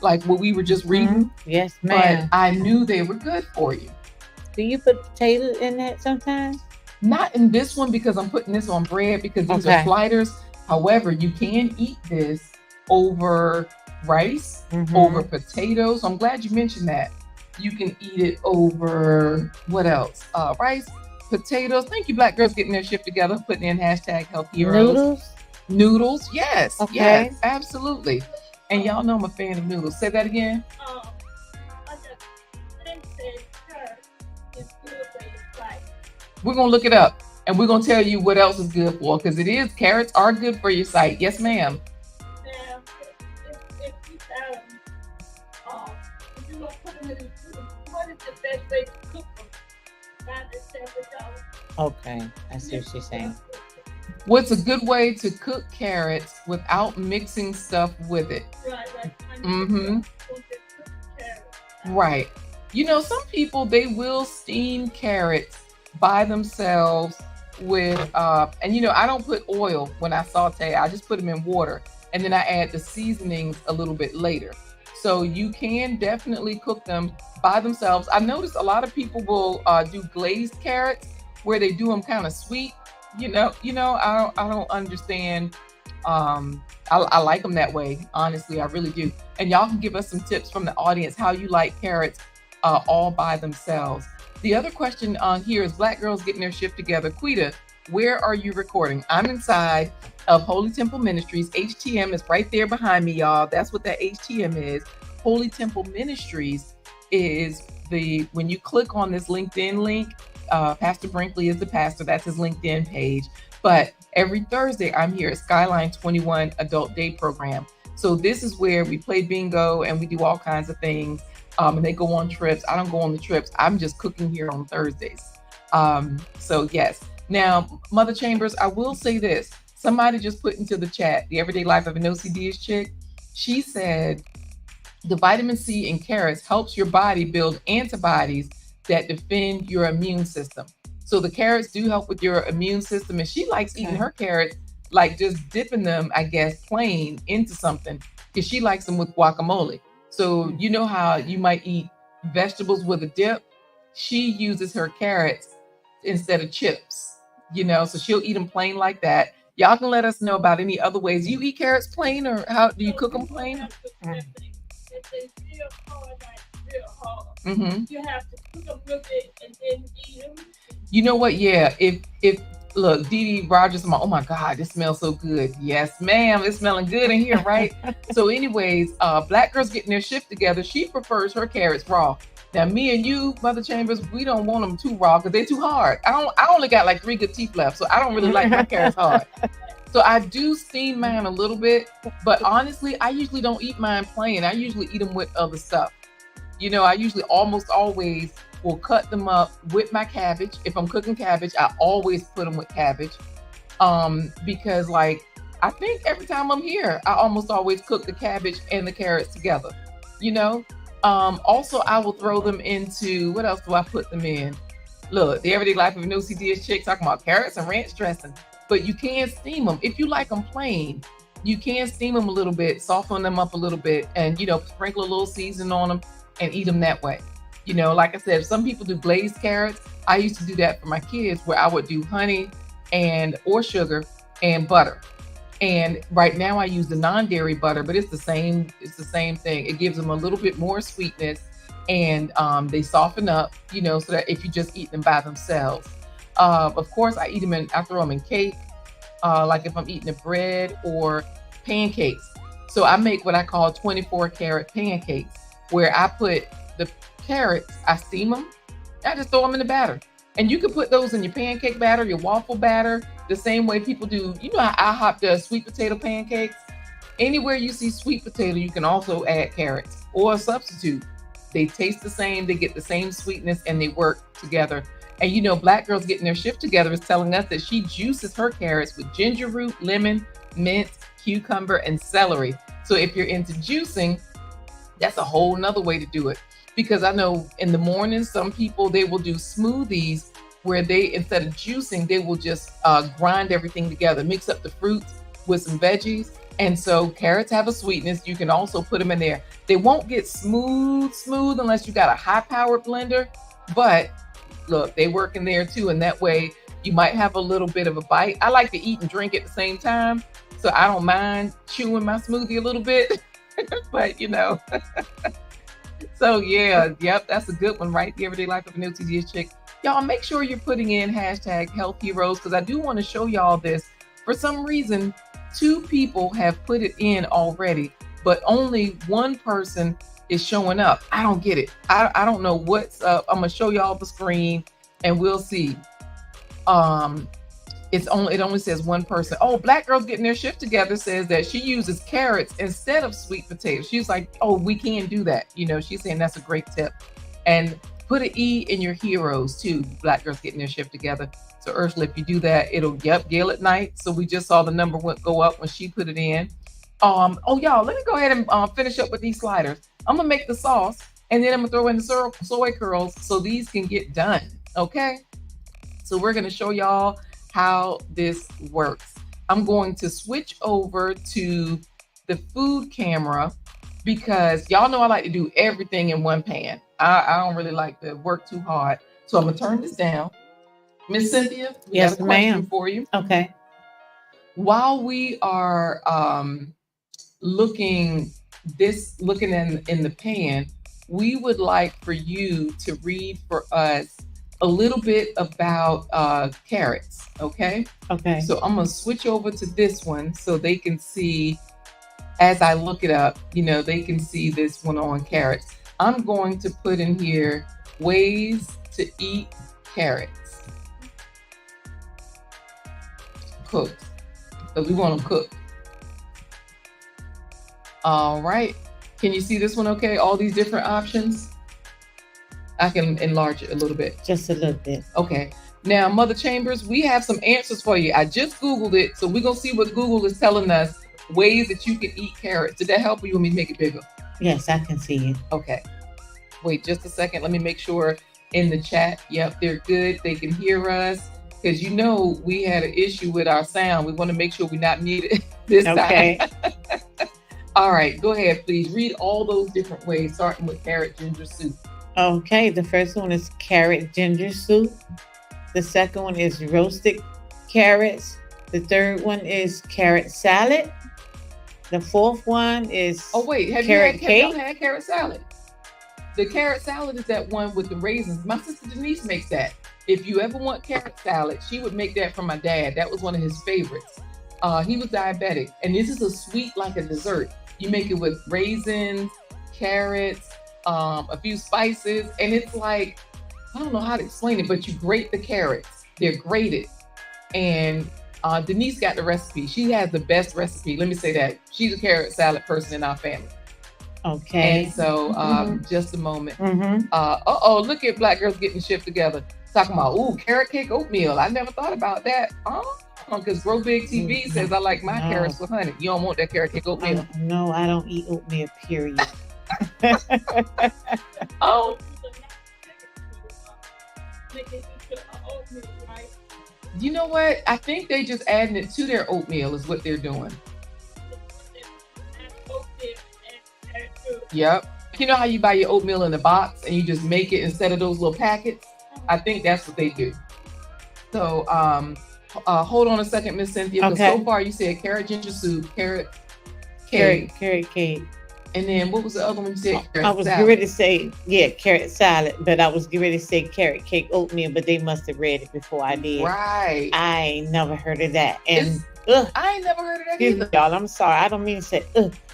like what we were just reading. Yes, ma'am. But I knew they were good for you. Do you put potatoes in that sometimes? Not in this one because I'm putting this on bread because these are sliders. However, you can eat this over rice, over potatoes. I'm glad you mentioned that. You can eat it over, what else? Rice, Potatoes. Thank you, Black girls getting their shift together, putting in hashtag health heroes. Noodles. Noodles, yes, Okay. yes, absolutely. And y'all know I'm a fan of noodles. Say that again. We're gonna look it up and we're gonna tell you what else is good for, because it is, carrots are good for your sight. Yes, ma'am. Okay, I see what she's saying. What's a good way to cook carrots without mixing stuff with it? Mm-hmm. Right. You know, some people, they will steam carrots by themselves with, and you know, I don't put oil when I saute. I just put them in water, and then I add the seasonings a little bit later. So you can definitely cook them by themselves. I noticed a lot of people will do glazed carrots where they do them kind of sweet. I don't understand. I like them that way. Honestly, I really do. And y'all can give us some tips from the audience how you like carrots all by themselves. The other question on here is Black girls getting their shift together. Quita, where are you recording? I'm inside of Holy Temple Ministries. HTM is right there behind me, y'all. That's what that HTM is. Holy Temple Ministries is when you click on this LinkedIn link, Pastor Brinkley is the pastor. That's his LinkedIn page. But every Thursday, I'm here at Skyline 21 Adult Day Program. So this is where we play bingo and we do all kinds of things. And they go on trips. I don't go on the trips. I'm just cooking here on Thursdays. So yes. Now, Mother Chambers, I will say this. Somebody just put into the chat, the everyday life of an OCD's chick. She said, the vitamin C in carrots helps your body build antibodies that defend your immune system. So the carrots do help with your immune system. And she likes eating her carrots, like just dipping them, I guess, plain into something, because she likes them with guacamole. So you know how you might eat vegetables with a dip? She uses her carrots instead of chips, so she'll eat them plain like that. Y'all can let us know about any other ways. You eat carrots plain, or how do you cook them plain? Mm-hmm. You have to cook them with it and then eat them. You know what? Yeah. If look, Dee Dee Rogers, oh my God, this smells so good. Yes, ma'am. It's smelling good in here, right? So anyways, Black girls getting their shift together. She prefers her carrots raw. Now, me and you, Mother Chambers, we don't want them too raw because they're too hard. I only got like 3 good teeth left, so I don't really like my carrots hard. So I do steam mine a little bit, but honestly, I usually don't eat mine plain. I usually eat them with other stuff. I usually almost always will cut them up with my cabbage. If I'm cooking cabbage, I always put them with cabbage. Because I think every time I'm here, I almost always cook the cabbage and the carrots together, Also, I will throw them into, what else do I put them in? Look, the everyday life of an OCD's chick talking about carrots and ranch dressing, but you can steam them. If you like them plain, you can steam them a little bit, soften them up a little bit, and, sprinkle a little seasoning on them and eat them that way. Like I said, some people do glazed carrots. I used to do that for my kids, where I would do honey or sugar and butter. And right now I use the non-dairy butter, but it's the same thing. It gives them a little bit more sweetness, and they soften up, so that if you just eat them by themselves. Of course, I throw them in cake, like if I'm eating a bread or pancakes. So I make what I call 24 karat pancakes, where I put the carrots, I steam them, I just throw them in the batter. And you can put those in your pancake batter, your waffle batter, the same way people do. How IHOP does sweet potato pancakes? Anywhere you see sweet potato, you can also add carrots or a substitute. They taste the same, they get the same sweetness, and they work together. And Black girls getting their shift together is telling us that she juices her carrots with ginger root, lemon, mint, cucumber, and celery. So if you're into juicing, that's a whole nother way to do it. Because I know in the morning, some people, they will do smoothies where they, instead of juicing, they will just grind everything together, mix up the fruits with some veggies. And so carrots have a sweetness. You can also put them in there. They won't get smooth unless you got a high powered blender. But look, they work in there too. And that way you might have a little bit of a bite. I like to eat and drink at the same time, so I don't mind chewing my smoothie a little bit. But So yeah, yep, that's a good one, right? The everyday life of an OTD's chick. Y'all make sure you're putting in hashtag health heroes because I do want to show y'all this. For some reason, 2 people have put it in already, but only one person is showing up. I don't get it. I don't know what's up. I'm gonna show y'all the screen and we'll see. Um, it only says one person. Oh, Black Girls Getting Their Shift Together says that she uses carrots instead of sweet potatoes. She's like, oh, we can do that. She's saying that's a great tip. And put an E in your heroes too. Black Girls Getting Their Shift Together. So Ursula, if you do that, it'll Gail at night. So we just saw the number go up when she put it in. Oh y'all, let me go ahead and finish up with these sliders. I'm gonna make the sauce and then I'm gonna throw in the soy curls so these can get done. Okay. So we're gonna show y'all how this works. I'm going to switch over to the food camera because y'all know I like to do everything in one pan. I don't really like to work too hard. So I'm gonna turn this down. Miss Cynthia, we Yes, have a question ma'am. for you. Okay. While we are looking in the pan, we would like for you to read for us a little bit about carrots. Okay. Okay. So I'm gonna switch over to this one so they can see as I look it up. They can see this one on carrots. I'm going to put in here ways to eat carrots. Cooked. Because we want them cooked. All right. Can you see this one okay? All these different options? I can enlarge it a little bit. Just a little bit. Okay. Now, Mother Chambers, we have some answers for you. I just Googled it, so we're going to see what Google is telling us, ways that you can eat carrots. Did that help or you want me to make it bigger? Yes, I can see it. Okay. Wait just a second. Let me make sure in the chat. Yep, they're good. They can hear us. Because we had an issue with our sound. We want to make sure we're not muted this Okay. time. All right, go ahead, please. Read all those different ways, starting with carrot ginger soup. Okay, the first one is carrot ginger soup. The second one is roasted carrots. The third one is carrot salad. The fourth one is carrot cake. Y'all had carrot salad? The carrot salad is that one with the raisins. My sister Denise makes that. If you ever want carrot salad, she would make that for my dad. That was one of his favorites. He was diabetic, and this is a sweet like a dessert. You make it with raisins, carrots, a few spices, and it's like, I don't know how to explain it, but you grate the carrots. They're grated. And Denise got the recipe. She has the best recipe. Let me say that. She's a carrot salad person in our family. Okay. And so just a moment. Mm-hmm. Look at Black Girls Getting Shift Together. Talking about, carrot cake oatmeal. I never thought about that. Because Grow Big TV says I like my carrots with honey. You don't want that carrot cake oatmeal? No, I don't eat oatmeal, period. Oh. You know what? I think they just adding it to their oatmeal is what they're doing. Yep. You know how you buy your oatmeal in a box and you just make it instead of those little packets? I think that's what they do. So hold on a second, Miss Cynthia, because so far you said carrot ginger soup, carrot cake. Carrot cake. And then what was the other one you said? I was getting ready to say, carrot salad, but I was getting ready to say carrot cake oatmeal, but they must have read it before I did. Right. I ain't never heard of that. And I ain't never heard of that either. Y'all, I'm sorry. I don't mean to say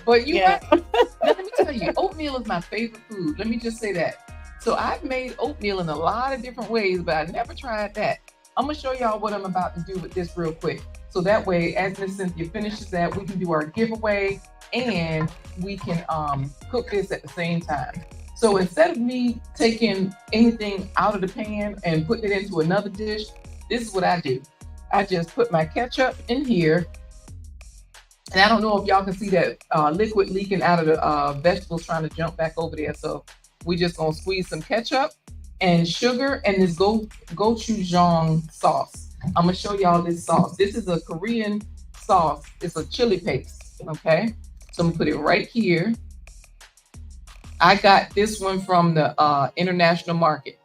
But let me tell you, oatmeal is my favorite food. Let me just say that. So I've made oatmeal in a lot of different ways, but I never tried that. I'm going to show y'all what I'm about to do with this real quick. So that way, as Miss Cynthia finishes that, we can do our giveaway and we can cook this at the same time. So instead of me taking anything out of the pan and putting it into another dish, this is what I do. I just put my ketchup in here. And I don't know if y'all can see that liquid leaking out of the vegetables trying to jump back over there. So we just gonna squeeze some ketchup and sugar and this gochujang sauce. I'm gonna show y'all this sauce. This is a Korean sauce. It's a chili paste, okay? So I'm gonna put it right here. I got this one from the international market.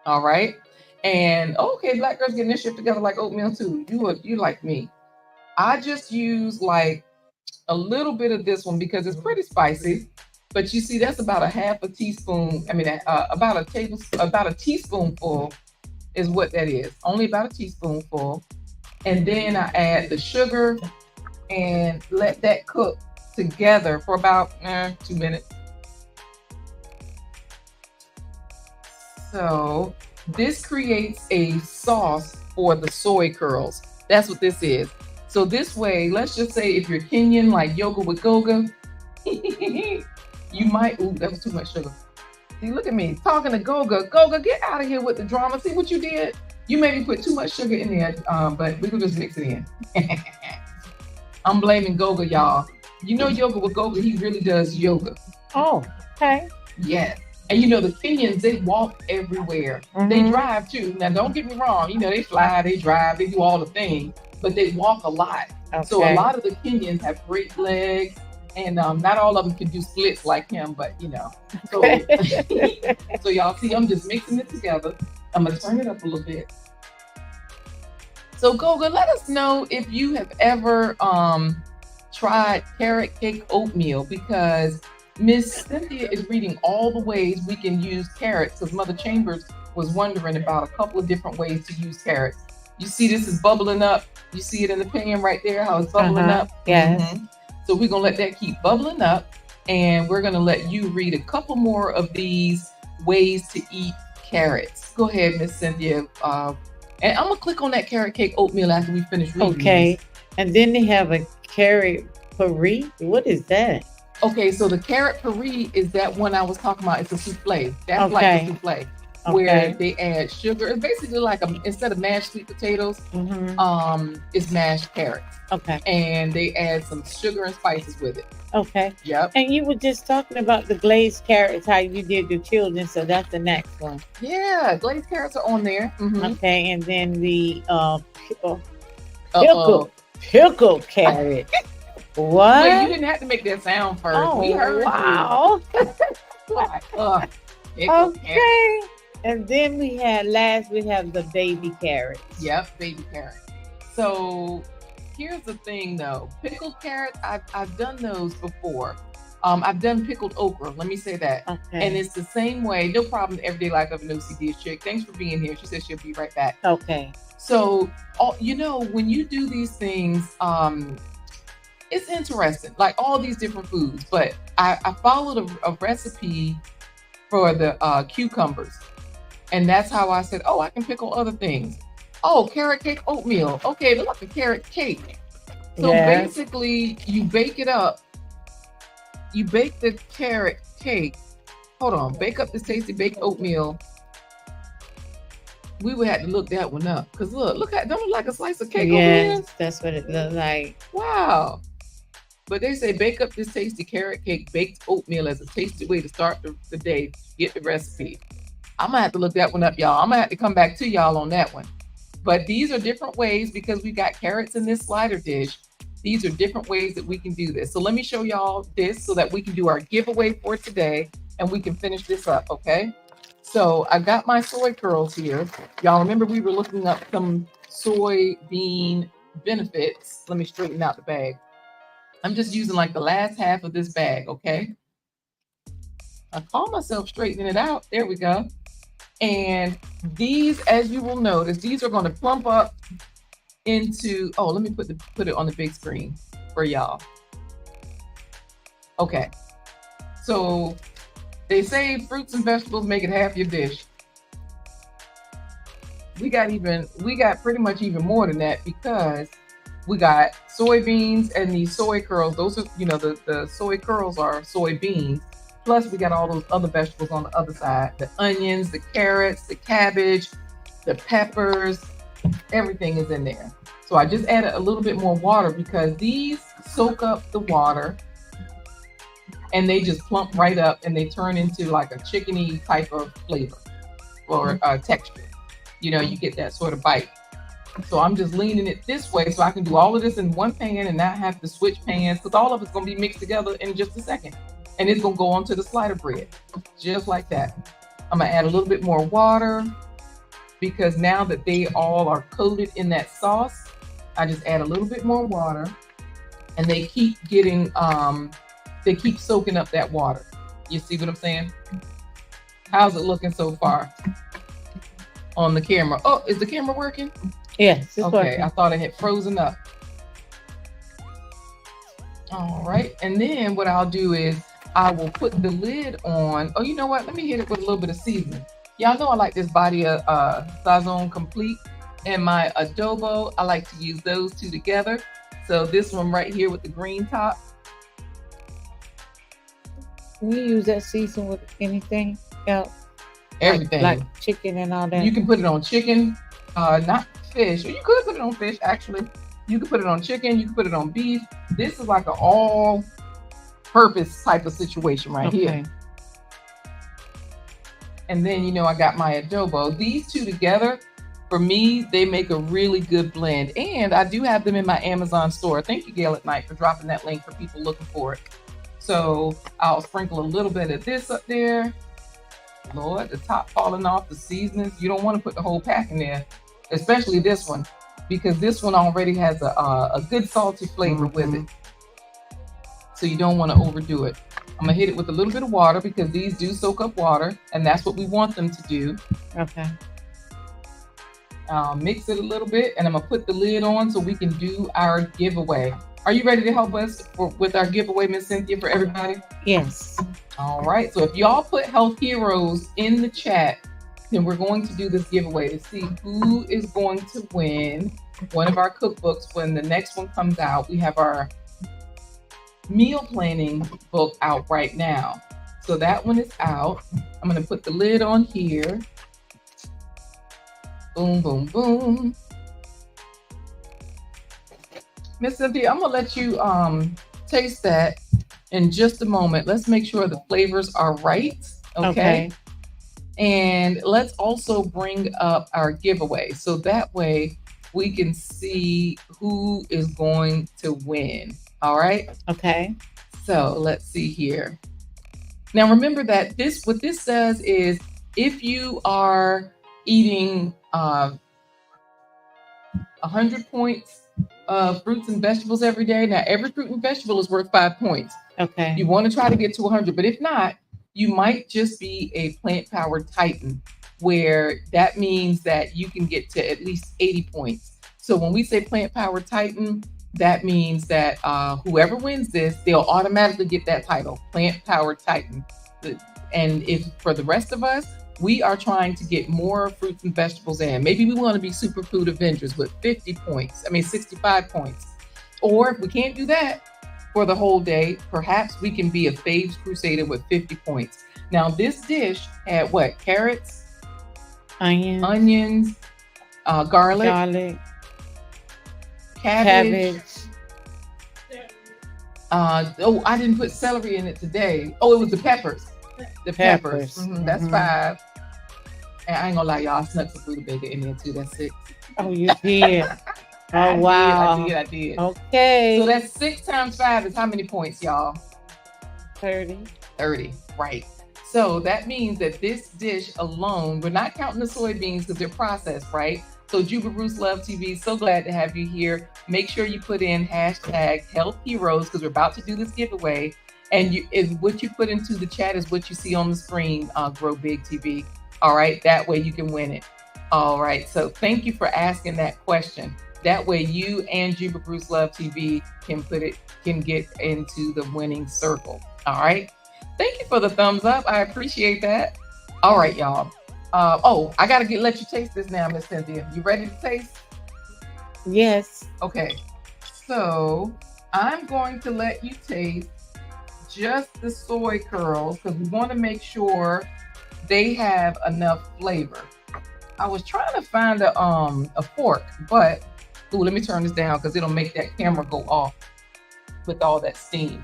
All right. And okay, Black Girls Getting this shit together like oatmeal too. You like me. I just use like a little bit of this one because it's pretty spicy. But you see, that's about a half a teaspoon. I mean, about a teaspoonful is what that is. Only about a teaspoonful. And then I add the sugar and let that cook together for about 2 minutes. So this creates a sauce for the soy curls. That's what this is. So this way, let's just say if you're Kenyan, like yoga with goga, you might, ooh, that was too much sugar. See, look at me talking to Goga. Goga, get out of here with the drama. See what you did? You maybe put too much sugar in there, but we can just mix it in. I'm blaming Goga, y'all. You know yoga with Goga, he really does yoga. Oh, okay. Yes. And you know, the Kenyans, they walk everywhere. They drive too. Now, don't get me wrong. You know, they fly, they drive, they do all the things, but they walk a lot. Okay. So a lot of the Kenyans have great legs. And not all of them can do splits like him, but you know. So, so y'all see, I'm just mixing it together. I'm gonna turn it up a little bit. So Goga, let us know if you have ever tried carrot cake oatmeal, because Miss Cynthia is reading all the ways we can use carrots, because Mother Chambers was wondering about a couple of different ways to use carrots. You see this is bubbling up. You see it in the pan right there, how it's bubbling up? Yes. Mm-hmm. So we're going to let that keep bubbling up, and we're going to let you read a couple more of these ways to eat carrots. Go ahead, Miss Cynthia. And I'm going to click on that carrot cake oatmeal after we finish reading. Okay. These. And then they have a carrot puree. What is that? Okay, so the carrot puree is that one I was talking about. It's a souffle. That's like a souffle. Where they add sugar. It's basically like instead of mashed sweet potatoes, it's mashed carrots. Okay. And they add some sugar and spices with it. Okay. Yep. And you were just talking about the glazed carrots, how you did your children, so that's the next one. Yeah, glazed carrots are on there. Okay, and then the pickle carrot. What? Wait, you didn't have to make that sound first. Oh, we heard wow. You. Okay. And then we have the baby carrots. Yep, baby carrot. So here's the thing though. Pickled carrots, I've done those before. I've done pickled okra. Let me say that. Okay. And it's the same way. No problem. Everyday life of an OCD chick. Thanks for being here. She said she'll be right back. Okay. So, you know, when you do these things, it's interesting. Like all these different foods. But I followed a recipe for the cucumbers. And that's how I said, oh, I can pickle other things. Oh, carrot cake oatmeal. Okay, look like a carrot cake. So basically, you bake it up. You bake the carrot cake. Hold on, bake up this tasty baked oatmeal. We would have to look that one up. Because don't it look like a slice of cake over here? Yes, that's what it looks like. Wow. But they say bake up this tasty carrot cake baked oatmeal as a tasty way to start the day. Get the recipe. I'm gonna have to look that one up, y'all. I'm gonna have to come back to y'all on that one. But these are different ways, because we got carrots in this slider dish. These are different ways that we can do this. So let me show y'all this so that we can do our giveaway for today and we can finish this up, okay? So I got my soy curls here. Y'all remember we were looking up some soybean benefits. Let me straighten out the bag. I'm just using like the last half of this bag, okay? I call myself straightening it out. There we go. And these, as you will notice, these are going to plump up into, oh, let me put it on the big screen for y'all. Okay. So they say fruits and vegetables make it half your dish. We got pretty much even more than that, because we got soybeans and these soy curls. Those are, you know, the soy curls are soybeans. Plus, we got all those other vegetables on the other side. The onions, the carrots, the cabbage, the peppers, everything is in there. So I just added a little bit more water because these soak up the water and they just plump right up and they turn into like a chickeny type of flavor or texture. You know, you get that sort of bite. So I'm just leaning it this way so I can do all of this in one pan and not have to switch pans, because all of it's going to be mixed together in just a second. And it's going to go onto the slider bread, just like that. I'm going to add a little bit more water because now that they all are coated in that sauce, I just add a little bit more water and they keep getting, they keep soaking up that water. You see what I'm saying? How's it looking so far on the camera? Oh, is the camera working? Yes, it's Okay, working. I thought it had frozen up. All right, and then what I'll do is I will put the lid on. Oh, you know what? Let me hit it with a little bit of seasoning. Y'all know I like this body of Sazon Complete and my adobo. I like to use those two together. So this one right here with the green top. Can you use that season with anything else? Everything. Like chicken and all that? You can put it on chicken, not fish. Or you could put it on fish, actually. You can put it on chicken. You can put it on beef. This is like an all-purpose type of situation right here. And then, you know, I got my adobo. These two together, for me, they make a really good blend. And I do have them in my Amazon store. Thank you, Gail at Night, for dropping that link for people looking for it. So I'll sprinkle a little bit of this up there. Lord, the top falling off, the seasonings. You don't want to put the whole pack in there, especially this one, because this one already has a good salty flavor with it. So you don't want to overdo it. I'm gonna hit it with a little bit of water because these do soak up water, and that's what we want them to do. Okay. Mix it a little bit, and I'm gonna put the lid on so we can do our giveaway. Are you ready to help us with our giveaway, Miss Cynthia, for everybody? Yes. All right. So if y'all put Health Heroes in the chat, then we're going to do this giveaway to see who is going to win one of our cookbooks when the next one comes out. We have our meal planning book out right now. So that one is out. I'm going to put the lid on here. Boom, boom, boom. Miss Cynthia, I'm gonna let you taste that in just a moment. Let's make sure the flavors are right. Okay. And let's also bring up our giveaway. So that way we can see who is going to win. All right. Okay. So let's see here. Now remember that what this says is if you are eating 100 points of fruits and vegetables every day. Now, every fruit and vegetable is worth 5 points. Okay. You want to try to get to 100, but if not, you might just be a plant-powered titan, where that means that you can get to at least 80 points. So when we say plant-powered titan, that means that whoever wins this, they'll automatically get that title, plant-powered titan. And if for the rest of us, we are trying to get more fruits and vegetables in. Maybe we want to be superfood avengers with 65 points. Or if we can't do that for the whole day, perhaps we can be a Faves Crusader with 50 points. Now, this dish had what? Carrots, onions, garlic, cabbage. I didn't put celery in it today. Oh, it was the peppers. The peppers. That's 5. And I ain't gonna lie, y'all, I snuck some rutabaga in there too. That's 6. Oh, you did. Oh, wow. I did. Okay. So that's 6 times 5 is how many points, y'all? 30. 30, right. So that means that this dish alone, we're not counting the soybeans because they're processed, right? So Juba Bruce Love TV, so glad to have you here. Make sure you put in hashtag Health Heroes because we're about to do this giveaway. And what you put into the chat is what you see on the screen, Grow Big TV. All right, that way you can win it. All right, so thank you for asking that question. That way you and Juba Bruce Love TV can get into the winning circle. All right, thank you for the thumbs up. I appreciate that. All right, y'all. I gotta let you taste this now, Miss Cynthia. You ready to taste? Yes. Okay, so I'm going to let you taste just the soy curls because we want to make sure they have enough flavor. I was trying to find a fork, but let me turn this down because it'll make that camera go off with all that steam.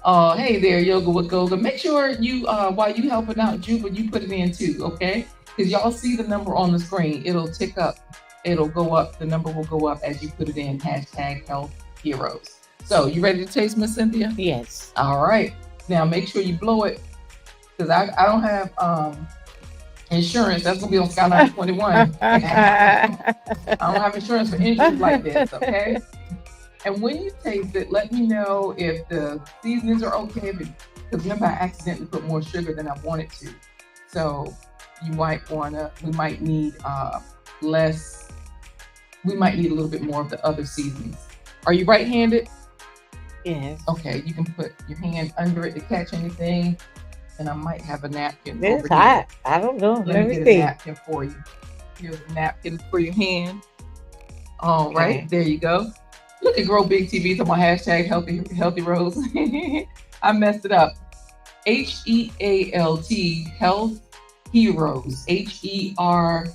Hey there, Yoga with Goga. Make sure you while you helping out Juba, you put it in too, okay? Because y'all see the number on the screen. It'll tick up. It'll go up. The number will go up as you put it in hashtag Health Heroes. So you ready to taste, Miss Cynthia? Yes. All right. Now make sure you blow it because I don't have insurance. That's gonna be on Skyline 21. I don't have insurance for injuries like this, okay? And when you taste it, let me know if the seasonings are okay, if it Because remember, I accidentally put more sugar than I wanted to. So we might need less, we might need a little bit more of the other seasonings. Are you right-handed? Yes. Okay, you can put your hand under it to catch anything. And I might have a napkin This over here. hot. I don't know. Let me me get see. a napkin for you. Here's a napkin for your hand. All right, Okay. there you go. Look at Grow Big TV. Talking about hashtag healthy rose. I messed it up. HEALT, Health Heroes. HEROES.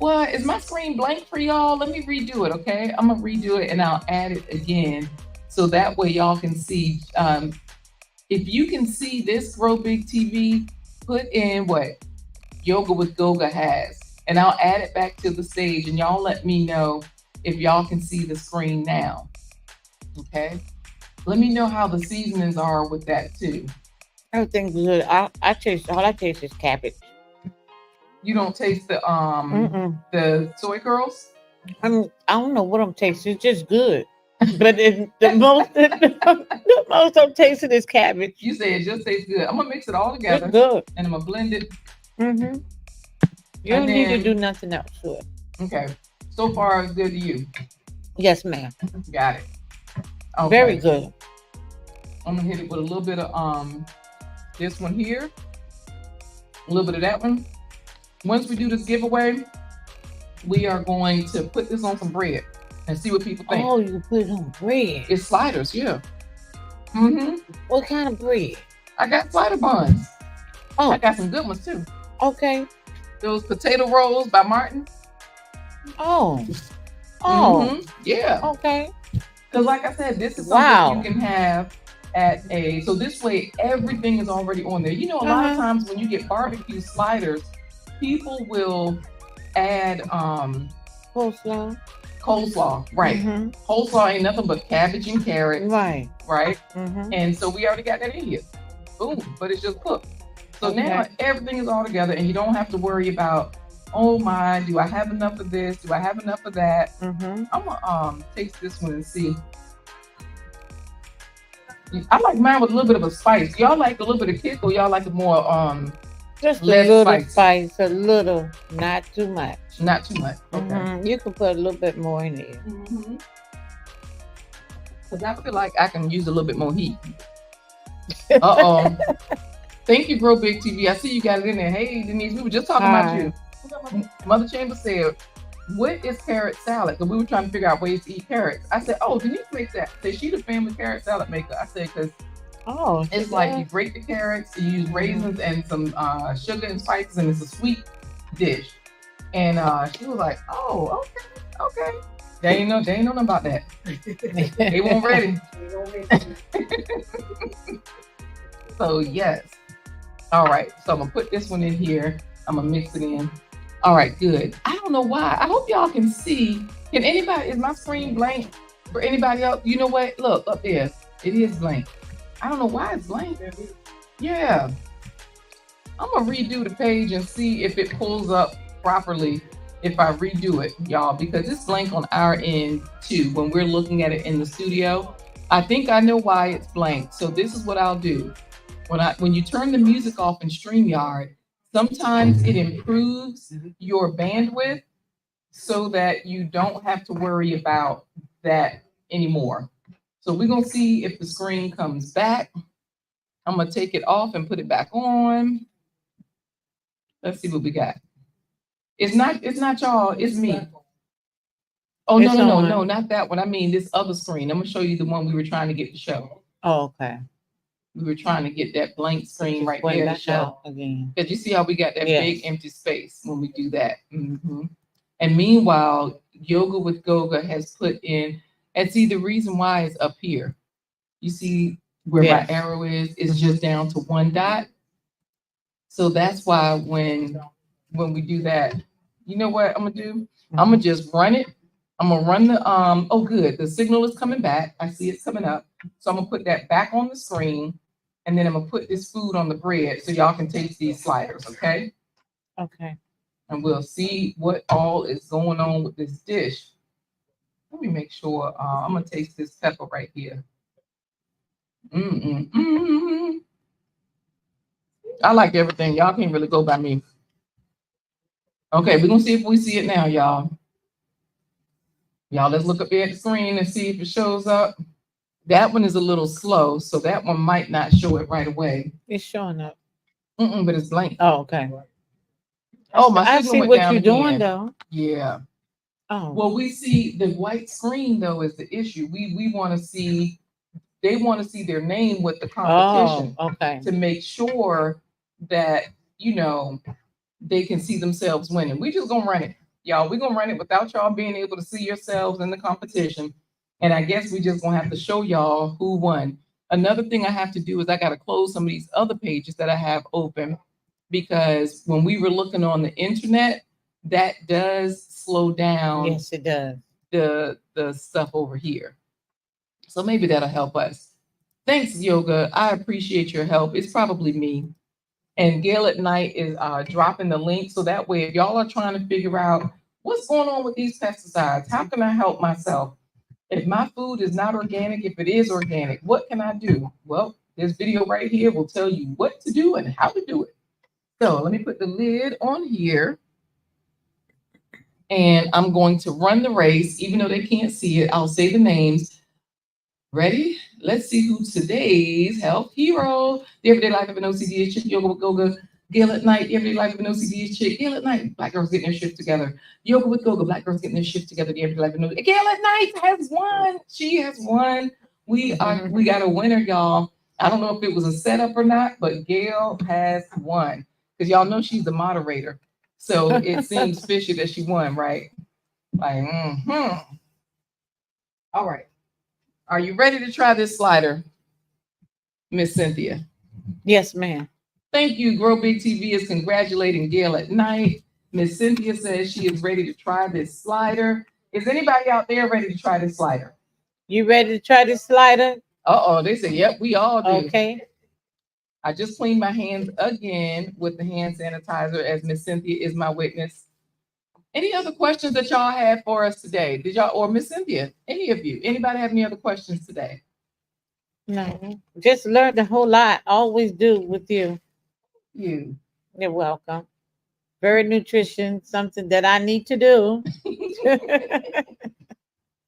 Well, is my screen blank for y'all? Let me redo it, okay? I'm gonna redo it and I'll add it again so that way y'all can see. If you can see this Grow Big TV, put in what Yoga with Goga has, and I'll add it back to the stage, and y'all let me know if y'all can see the screen now. Okay. Let me know how the seasonings are with that too. Everything's good. I taste all I taste is cabbage. You don't taste the soy curls? I don't know what I'm tasting. It's just good. But the most I'm tasting is cabbage. You say it just tastes good. I'm gonna mix it all together. It's good. And I'm gonna blend it. Mm-hmm. You don't need to do nothing else to it. Okay. So far, it's good to you. Yes, ma'am. Got it. Okay. Very good. I'm gonna hit it with a little bit of this one here, a little bit of that one. Once we do this giveaway, we are going to put this on some bread and see what people think. Oh, you put it on bread. It's sliders, yeah. Mm-hmm. What kind of bread? I got slider buns. Oh, I got some good ones too. okay. Those potato rolls by Martin. Oh. Oh. Mm-hmm. Yeah. Okay. Because like I said, this is something you can have at so this way everything is already on there. You know, a lot of times when you get barbecue sliders, people will add coleslaw. Coleslaw, right. Mm-hmm. Coleslaw ain't nothing but cabbage and carrots. Right. Mm-hmm. And so we already got that in here. Boom. But it's just cooked. So now everything is all together and you don't have to worry about, oh my, do I have enough of this? Do I have enough of that? Mm-hmm. I'm gonna taste this one and see. I like mine with a little bit of a spice. Y'all like a little bit of kick or y'all like it more just less a little spicy? Spice, a little, not too much. Not too much. Okay. Mm-hmm. You can put a little bit more in there. Mm-hmm. Cause I feel like I can use a little bit more heat. Uh-oh. Thank you, Grow Big TV. I see you got it in there. Hey, Denise, we were just talking about you. Mother Chamber said, what is carrot salad? Because we were trying to figure out ways to eat carrots. I said, oh, Denise makes that. Said she's the family carrot salad maker. I said, because it's like you break the carrots, you use raisins and some sugar and spices, and it's a sweet dish. And she was like, oh, okay. They ain't know nothing about that. They weren't ready. So yes. All right. So I'm gonna put this one in here. I'm gonna mix it in. All right, good. I don't know why. I hope y'all can see. Can anybody, is my screen blank for anybody else? You know what? Look up there. It is blank. I don't know why it's blank. Yeah. I'm gonna redo the page and see if it pulls up properly if I redo it, y'all, because it's blank on our end too when we're looking at it in the studio. I think I know why it's blank. So this is what I'll do. When you turn the music off in StreamYard, sometimes it improves your bandwidth so that you don't have to worry about that anymore. So we're gonna see if the screen comes back. I'm gonna take it off and put it back on. Let's see what we got. It's not y'all, it's me. Oh, no, not that one. I mean this other screen. I'm gonna show you the one we were trying to get to show. Oh, okay. We were trying to get that blank screen right there to show. Again. Because you see how we got that big empty space when we do that. Mm-hmm. And meanwhile, Yoga with Goga has put in, and see the reason why is up here. You see where my arrow is just down to one dot. So that's why when we do that, you know what I'm gonna do? I'm gonna just run it. I'm gonna run the oh good, the signal is coming back. I see it's coming up. So I'm gonna put that back on the screen and then I'm gonna put this food on the bread so y'all can taste these sliders, okay? Okay. And we'll see what all is going on with this dish. Let me make sure I'm gonna taste this pepper right here. Mm-mm-mm. I like everything. Y'all can't really go by me. Okay, we're gonna see if we see it now, y'all. Y'all, let's look up here at the screen and see if it shows up. That one is a little slow, so that one might not show it right away. It's showing up. But it's blank. Oh, okay. Oh, my I signal see went what down you're doing again. though. Yeah. Oh, Well, we see the white screen though is the issue. We want to see, they want to see their name with the oh, competition okay. to make sure that, you know, they can see themselves winning. We just gonna run it, y'all. We gonna run it without y'all being able to see yourselves in the competition. And I guess we just gonna have to show y'all who won. Another thing I have to do is I gotta close some of these other pages that I have open because when we were looking on the internet, that does slow down Yes, it does. the stuff over here. So maybe that'll help us. Thanks, Yoga. I appreciate your help. It's probably me. And Gail at Night is dropping the link so that way, if y'all are trying to figure out what's going on with these pesticides, how can I help myself? If my food is not organic, if it is organic, what can I do? Well, this video right here will tell you what to do and how to do it. So let me put the lid on here. And I'm going to run the race, even though they can't see it. I'll say the names. Ready? Let's see who's today's health hero. The Everyday Life of an OCD is Chick Yoga with Goga. Gail at Night, The Everyday Life of an OCD is Chick. Gail at Night, Black girls getting their shift together. Yoga with Goga, Black girls getting their shift together. The Everyday Life of an OCD. Gail at Night has won. She has won. We got a winner, y'all. I don't know if it was a setup or not, but Gail has won. Because y'all know she's the moderator. So it seems fishy that she won, right? Like, All right. Are you ready to try this slider, Miss Cynthia? Yes, ma'am. Thank you. Grow Big TV is congratulating Gail at Night. Miss Cynthia says she is ready to try this slider. Is anybody out there ready to try this slider? You ready to try this slider? Uh-oh, they say, yep, we all do. Okay. I just cleaned my hands again with the hand sanitizer as Miss Cynthia is my witness. Any other questions that y'all had for us today? Did y'all, or Miss Cynthia, any of you, anybody have any other questions today? No. Just learned a whole lot. Always do with you. You. You're welcome. Very nutrition, something that I need to do.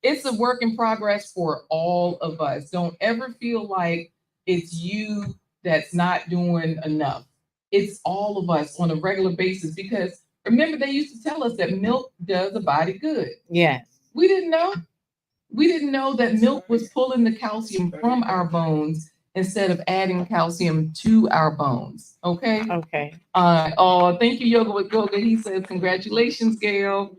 It's a work in progress for all of us. Don't ever feel like it's you that's not doing enough. It's all of us on a regular basis because remember, they used to tell us that milk does the body good. Yes. We didn't know. We didn't know that milk was pulling the calcium from our bones instead of adding calcium to our bones. Okay. Okay. Oh, thank you, Yoga with Goga. He says, congratulations, Gail.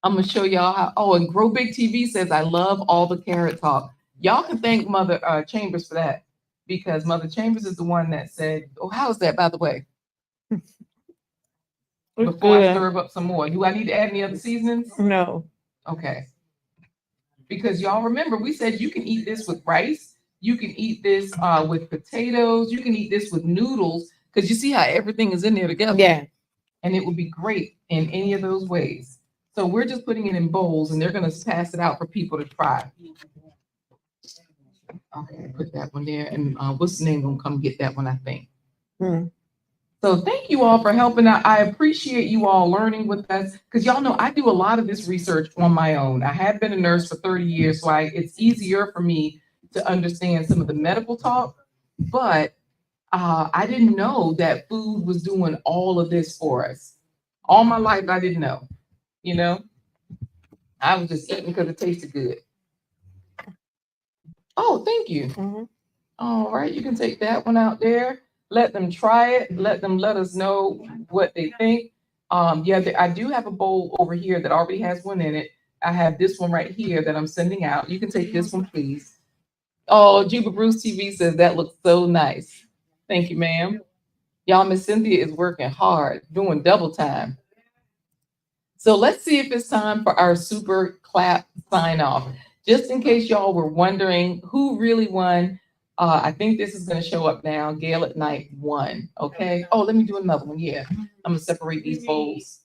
I'm gonna show y'all how. Oh, and Grow Big TV says, I love all the carrot talk. Y'all can thank Mother Chambers for that because Mother Chambers is the one that said, oh, how is that, by the way? Before I serve up some more, do I need to add any other seasonings? No. Okay. Because y'all remember, we said you can eat this with rice, you can eat this with potatoes, you can eat this with noodles, because you see how everything is in there together. Yeah. And it would be great in any of those ways. So we're just putting it in bowls and they're going to pass it out for people to try. Okay, put that one there. And what's the name going to come get that one, I think. So thank you all for helping out. I appreciate you all learning with us because y'all know I do a lot of this research on my own. I have been a nurse for 30 years, so it's easier for me to understand some of the medical talk. But I didn't know that food was doing all of this for us. All my life, I didn't know. You know, I was just eating because it tasted good. Oh, thank you. All right, you can take that one out there. Let them try it. Let them let us know what they think. I do have a bowl over here that already has one in it. I have this one right here that I'm sending out. You can take this one, please. Oh, Juba Bruce TV says that looks so nice. Thank you, ma'am. Y'all, Miss Cynthia is working hard, doing double time. So let's see if it's time for our super clap sign off. Just in case y'all were wondering who really won, I think this is going to show up now. Gail at Night won. Okay. Oh, let me do another one. Yeah. I'm going to separate these bowls.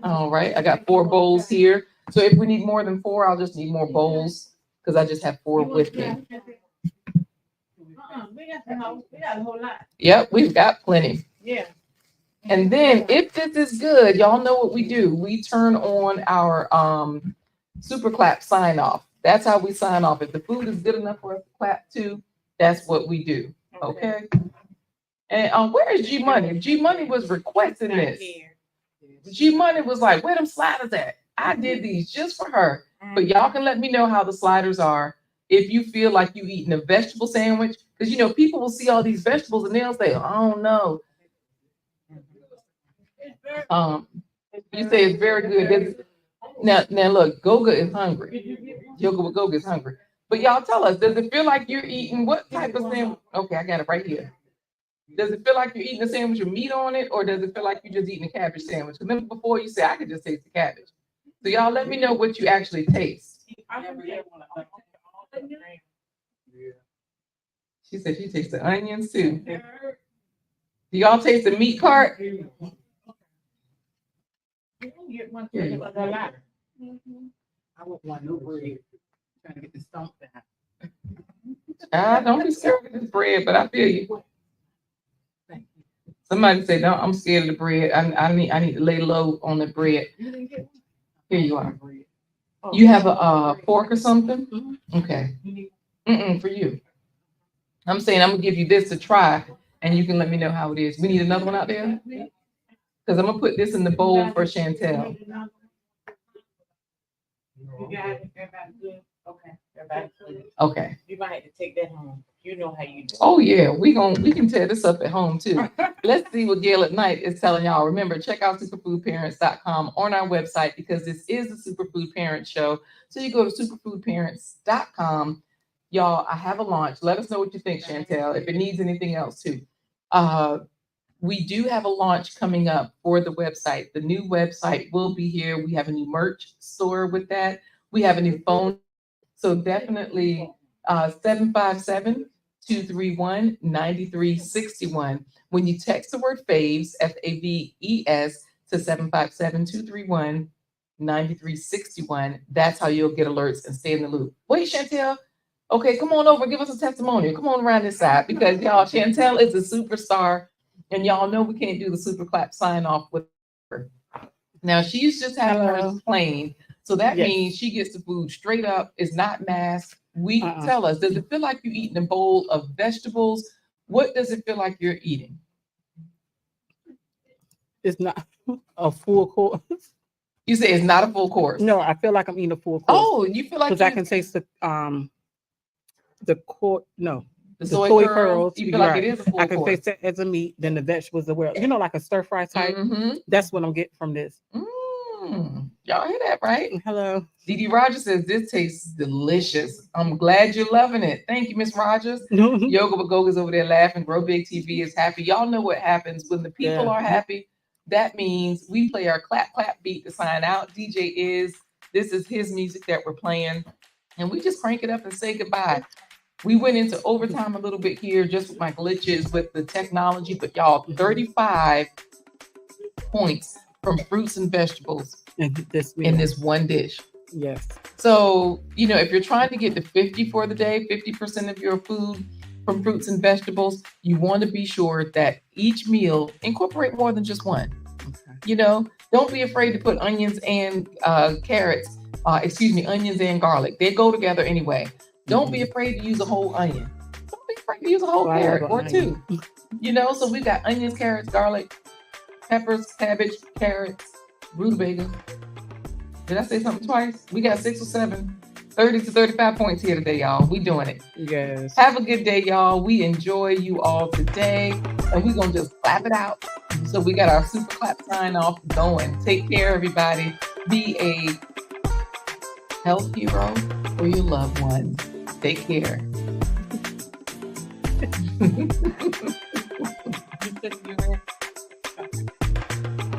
All right. I got 4 bowls here. So if we need more than 4, I'll just need more bowls. because I just have 4 with me. We got a whole lot. Yep, we've got plenty. Yeah. And then if this is good, y'all know what we do. We turn on our super clap sign off. That's how we sign off. If the food is good enough for us to clap to, that's what we do. Okay. And where is G Money? G Money was requesting this. G Money was like, where them sliders at? I did these just for her. But y'all can let me know how the sliders are. If you feel like you eating a vegetable sandwich, because you know people will see all these vegetables and they'll say, I don't know. You say it's very good. Now look, Goga is hungry. Yoga with Goga is hungry. But y'all tell us, does it feel like you're eating what type of sandwich? Okay, I got it right here. Does it feel like you're eating a sandwich with meat on it, or does it feel like you're just eating a cabbage sandwich? Remember before you said I could just taste the cabbage. So y'all let me know what you actually taste. She said she tastes the onions too. Do y'all taste the meat part? I won't want no bread. Trying to get the stump Ah, don't be scared of this bread, but I feel you. Somebody said, no, I'm scared of the bread. I need to lay low on the bread. Here you are. You have a fork or something? Okay. For you. I'm saying I'm gonna give you this to try, and you can let me know how it is. We need another one out there? Because I'm gonna put this in the bowl for Chantel. You got it. Everybody good? Okay. Everybody good. Okay. You might have to take that home. You know how you do. Oh yeah, we can tear this up at home too. Let's see what Gail at Night is telling y'all. Remember, check out superfoodparents.com on our website because this is the Superfood Parents Show. So you go to superfoodparents.com. Y'all, I have a launch. Let us know what you think, Chantel, if it needs anything else too. We do have a launch coming up for the website. The new website will be here. We have a new merch store with that. We have a new phone. So definitely 757-231-9361. When you text the word faves, FAVES, to 757-231-9361, that's how you'll get alerts and stay in the loop. Wait, Chantel. Okay, come on over and give us a testimonial. Come on around this side because y'all, Chantel is a superstar. And y'all know we can't do the super clap sign off with her. Now she's just having hers plain. So that means she gets the food straight up. It's not masked. Tell us, does it feel like you're eating a bowl of vegetables? What does it feel like you're eating? It's not a full course. You say it's not a full course. No, I feel like I'm eating a full course. Oh, you feel like because I can taste the soy curls. You feel like it is a full I can course. taste it as a meat, then the vegetables are well, like a stir fry type. That's what I'm getting from this. Y'all hear that, right? Hello. Dee Rogers says this tastes delicious. I'm glad you're loving it. Thank you, Miss Rogers. Yoga with Goga's over there laughing. Grow Big TV is happy. Y'all know what happens when the people are happy. That means we play our clap clap beat to sign out. This is his music that we're playing, and we just crank it up and say goodbye. We went into overtime a little bit here just with my glitches with the technology, but y'all, 35 points from fruits and vegetables in this one dish. Yes. So, if you're trying to get to 50 for the day, 50% of your food from fruits and vegetables, you want to be sure that each meal incorporate more than just one. Okay. Don't be afraid to put onions and onions and garlic. They go together anyway. Don't be afraid to use a whole onion. Don't be afraid to use a whole carrot or two. So we've got onions, carrots, garlic, peppers, cabbage, carrots, rutabaga. Did I say something twice? We got 6 or 7, 30 to 35 points here today, y'all. We doing it. Yes. Have a good day, y'all. We enjoy you all today. And we're going to just clap it out. So we got our super clap sign off going. Take care, everybody. Be a health hero for your loved ones. Take care.